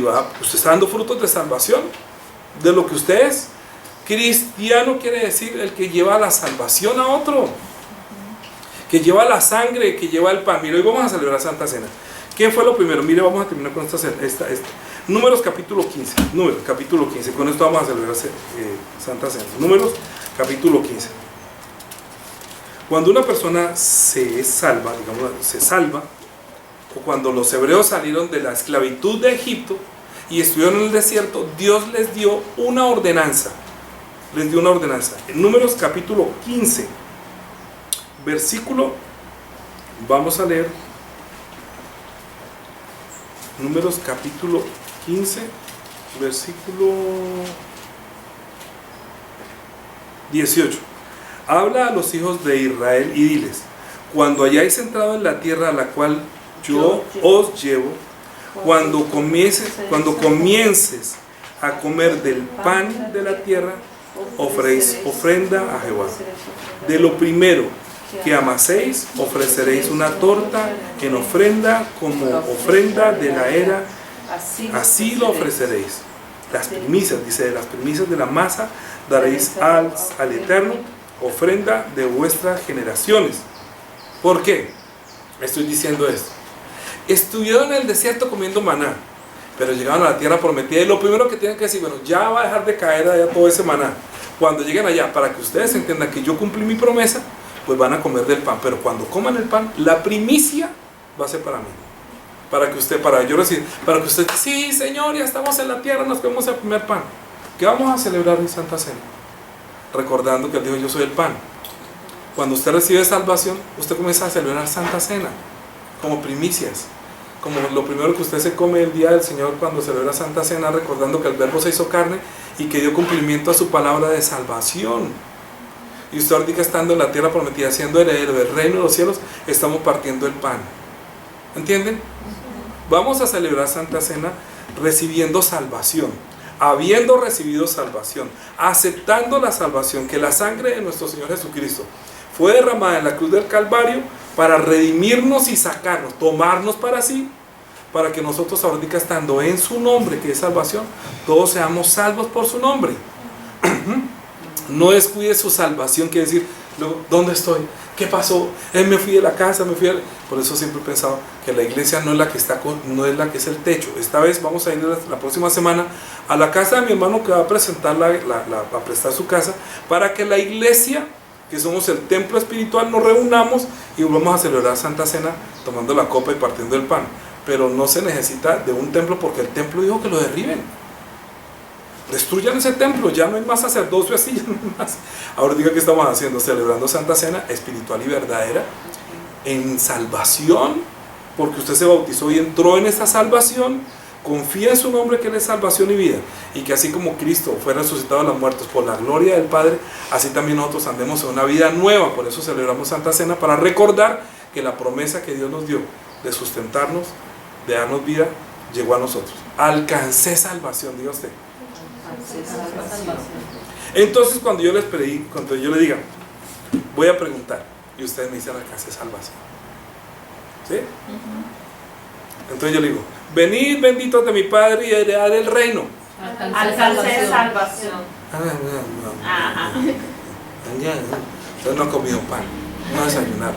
está dando frutos de salvación, de lo que usted es. Cristiano quiere decir el que lleva la salvación a otro, que lleva la sangre, que lleva el pan. Mire, hoy vamos a celebrar Santa Cena. ¿Qué fue lo primero? Mire, vamos a terminar con esta. Números capítulo 15. Números capítulo 15. Con esto vamos a celebrar Santa Cena. Números capítulo 15. Cuando una persona se salva, o cuando los hebreos salieron de la esclavitud de Egipto y estuvieron en el desierto, Dios les dio una ordenanza. En Números capítulo 15, versículo, vamos a leer. Números capítulo 15, versículo 18. Habla a los hijos de Israel y diles: cuando hayáis entrado en la tierra a la cual yo os llevo, cuando comiences a comer del pan de la tierra, ofrecéis ofrenda a Jehová. De lo primero que amaséis, ofreceréis una torta en ofrenda como ofrenda de la era, así lo ofreceréis. Las primicias, dice, de las primicias de la masa daréis al Eterno, ofrenda de vuestras generaciones. ¿Por qué estoy diciendo esto? Estuvieron en el desierto comiendo maná, pero llegaron a la tierra prometida y lo primero que tienen que decir, bueno, ya va a dejar de caer allá todo ese maná. Cuando lleguen allá, para que ustedes entiendan que yo cumplí mi promesa, pues van a comer del pan, pero cuando coman el pan, la primicia va a ser para mí, para que usted sí, Señor, ya estamos en la tierra, nos comemos el primer pan. ¿Qué vamos a celebrar en Santa Cena? Recordando que Él dijo: yo soy el pan. Cuando usted recibe salvación, usted comienza a celebrar Santa Cena como primicias, como lo primero que usted se come el día del Señor cuando celebra Santa Cena, recordando que el Verbo se hizo carne y que dio cumplimiento a su palabra de salvación. Y usted ahorita, estando en la tierra prometida, siendo heredero del reino de los cielos, estamos partiendo el pan. ¿Entienden? Vamos a celebrar Santa Cena recibiendo salvación, habiendo recibido salvación, aceptando la salvación, que la sangre de nuestro Señor Jesucristo fue derramada en la cruz del Calvario para redimirnos y sacarnos, tomarnos para sí, para que nosotros ahorita, estando en su nombre, que es salvación, todos seamos salvos por su nombre. No descuide su salvación, quiere decir, ¿dónde estoy? ¿Qué pasó? Me fui de la casa, Por eso siempre he pensado que la iglesia no es la que es el techo. Esta vez vamos a ir la próxima semana a la casa de mi hermano, que va a presentar a prestar su casa, para que la iglesia, que somos el templo espiritual, nos reunamos y vamos a celebrar Santa Cena tomando la copa y partiendo el pan. Pero no se necesita de un templo, porque el templo dijo que lo derriben. Destruyan ese templo, ya no hay más sacerdocio así, ya no hay más. Ahora diga, ¿qué estamos haciendo? Celebrando Santa Cena espiritual y verdadera, en salvación, porque usted se bautizó y entró en esa salvación. Confía en su nombre, que Él es salvación y vida, y que así como Cristo fue resucitado de los muertos por la gloria del Padre, así también nosotros andemos en una vida nueva. Por eso celebramos Santa Cena, para recordar que la promesa que Dios nos dio de sustentarnos, de darnos vida, llegó a nosotros. Alcancé salvación, diga usted. Entonces, cuando yo le diga, voy a preguntar, y ustedes me dicen: alcancé salvación. ¿Sí? Entonces yo le digo: venid, benditos de mi Padre, y heredad el reino. Alcancé salvación. Usted no ha comido pan, no ha desayunado.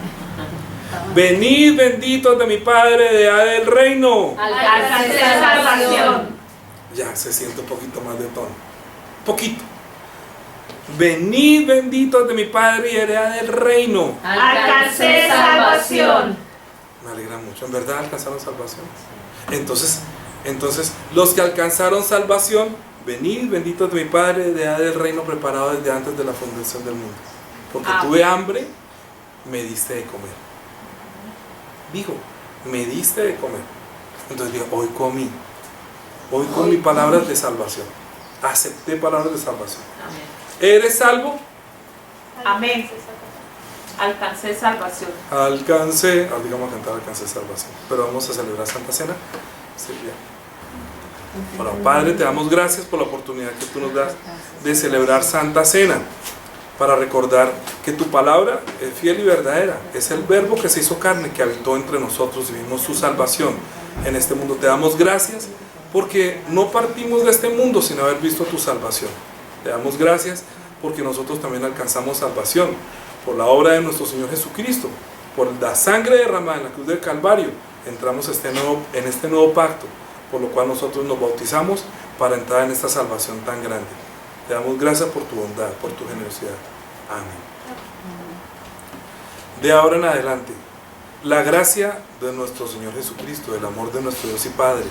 Venid, benditos de mi Padre, heredad del reino. Alcancé salvación. Ya se siente un poquito más de tono. Poquito. Venid, benditos de mi Padre, y heredad del reino. Alcancé salvación. Me alegra mucho. ¿En verdad alcanzaron salvación? Entonces, los que alcanzaron salvación, venid, benditos de mi Padre, heredad del reino, preparado desde antes de la fundación del mundo. Porque tuve hambre, me diste de comer. Dijo, me diste de comer. Entonces digo, hoy comí palabras de salvación. Acepté palabras de salvación. Amén. ¿Eres salvo? Amén. Alcancé salvación. Alcancé, digamos a cantar alcancé salvación. Pero vamos a celebrar Santa Cena. Silvia. Bueno, Padre, te damos gracias por la oportunidad que tú nos das de celebrar Santa Cena, para recordar que tu palabra es fiel y verdadera. Es el verbo que se hizo carne, que habitó entre nosotros y vimos su salvación en este mundo. Te damos gracias porque no partimos de este mundo sin haber visto tu salvación. Te damos gracias porque nosotros también alcanzamos salvación por la obra de nuestro Señor Jesucristo, por la sangre derramada en la cruz del Calvario. Entramos en este nuevo pacto, por lo cual nosotros nos bautizamos para entrar en esta salvación tan grande. Te damos gracias por tu bondad, por tu generosidad. Amén. De ahora en adelante, la gracia de nuestro Señor Jesucristo, el amor de nuestro Dios y Padre,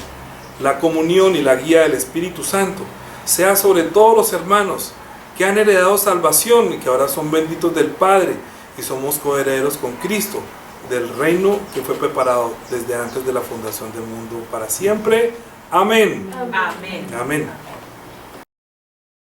la comunión y la guía del Espíritu Santo, sea sobre todos los hermanos que han heredado salvación y que ahora son benditos del Padre y somos coherederos con Cristo, del reino que fue preparado desde antes de la fundación del mundo para siempre. Amén. Amén. Amén.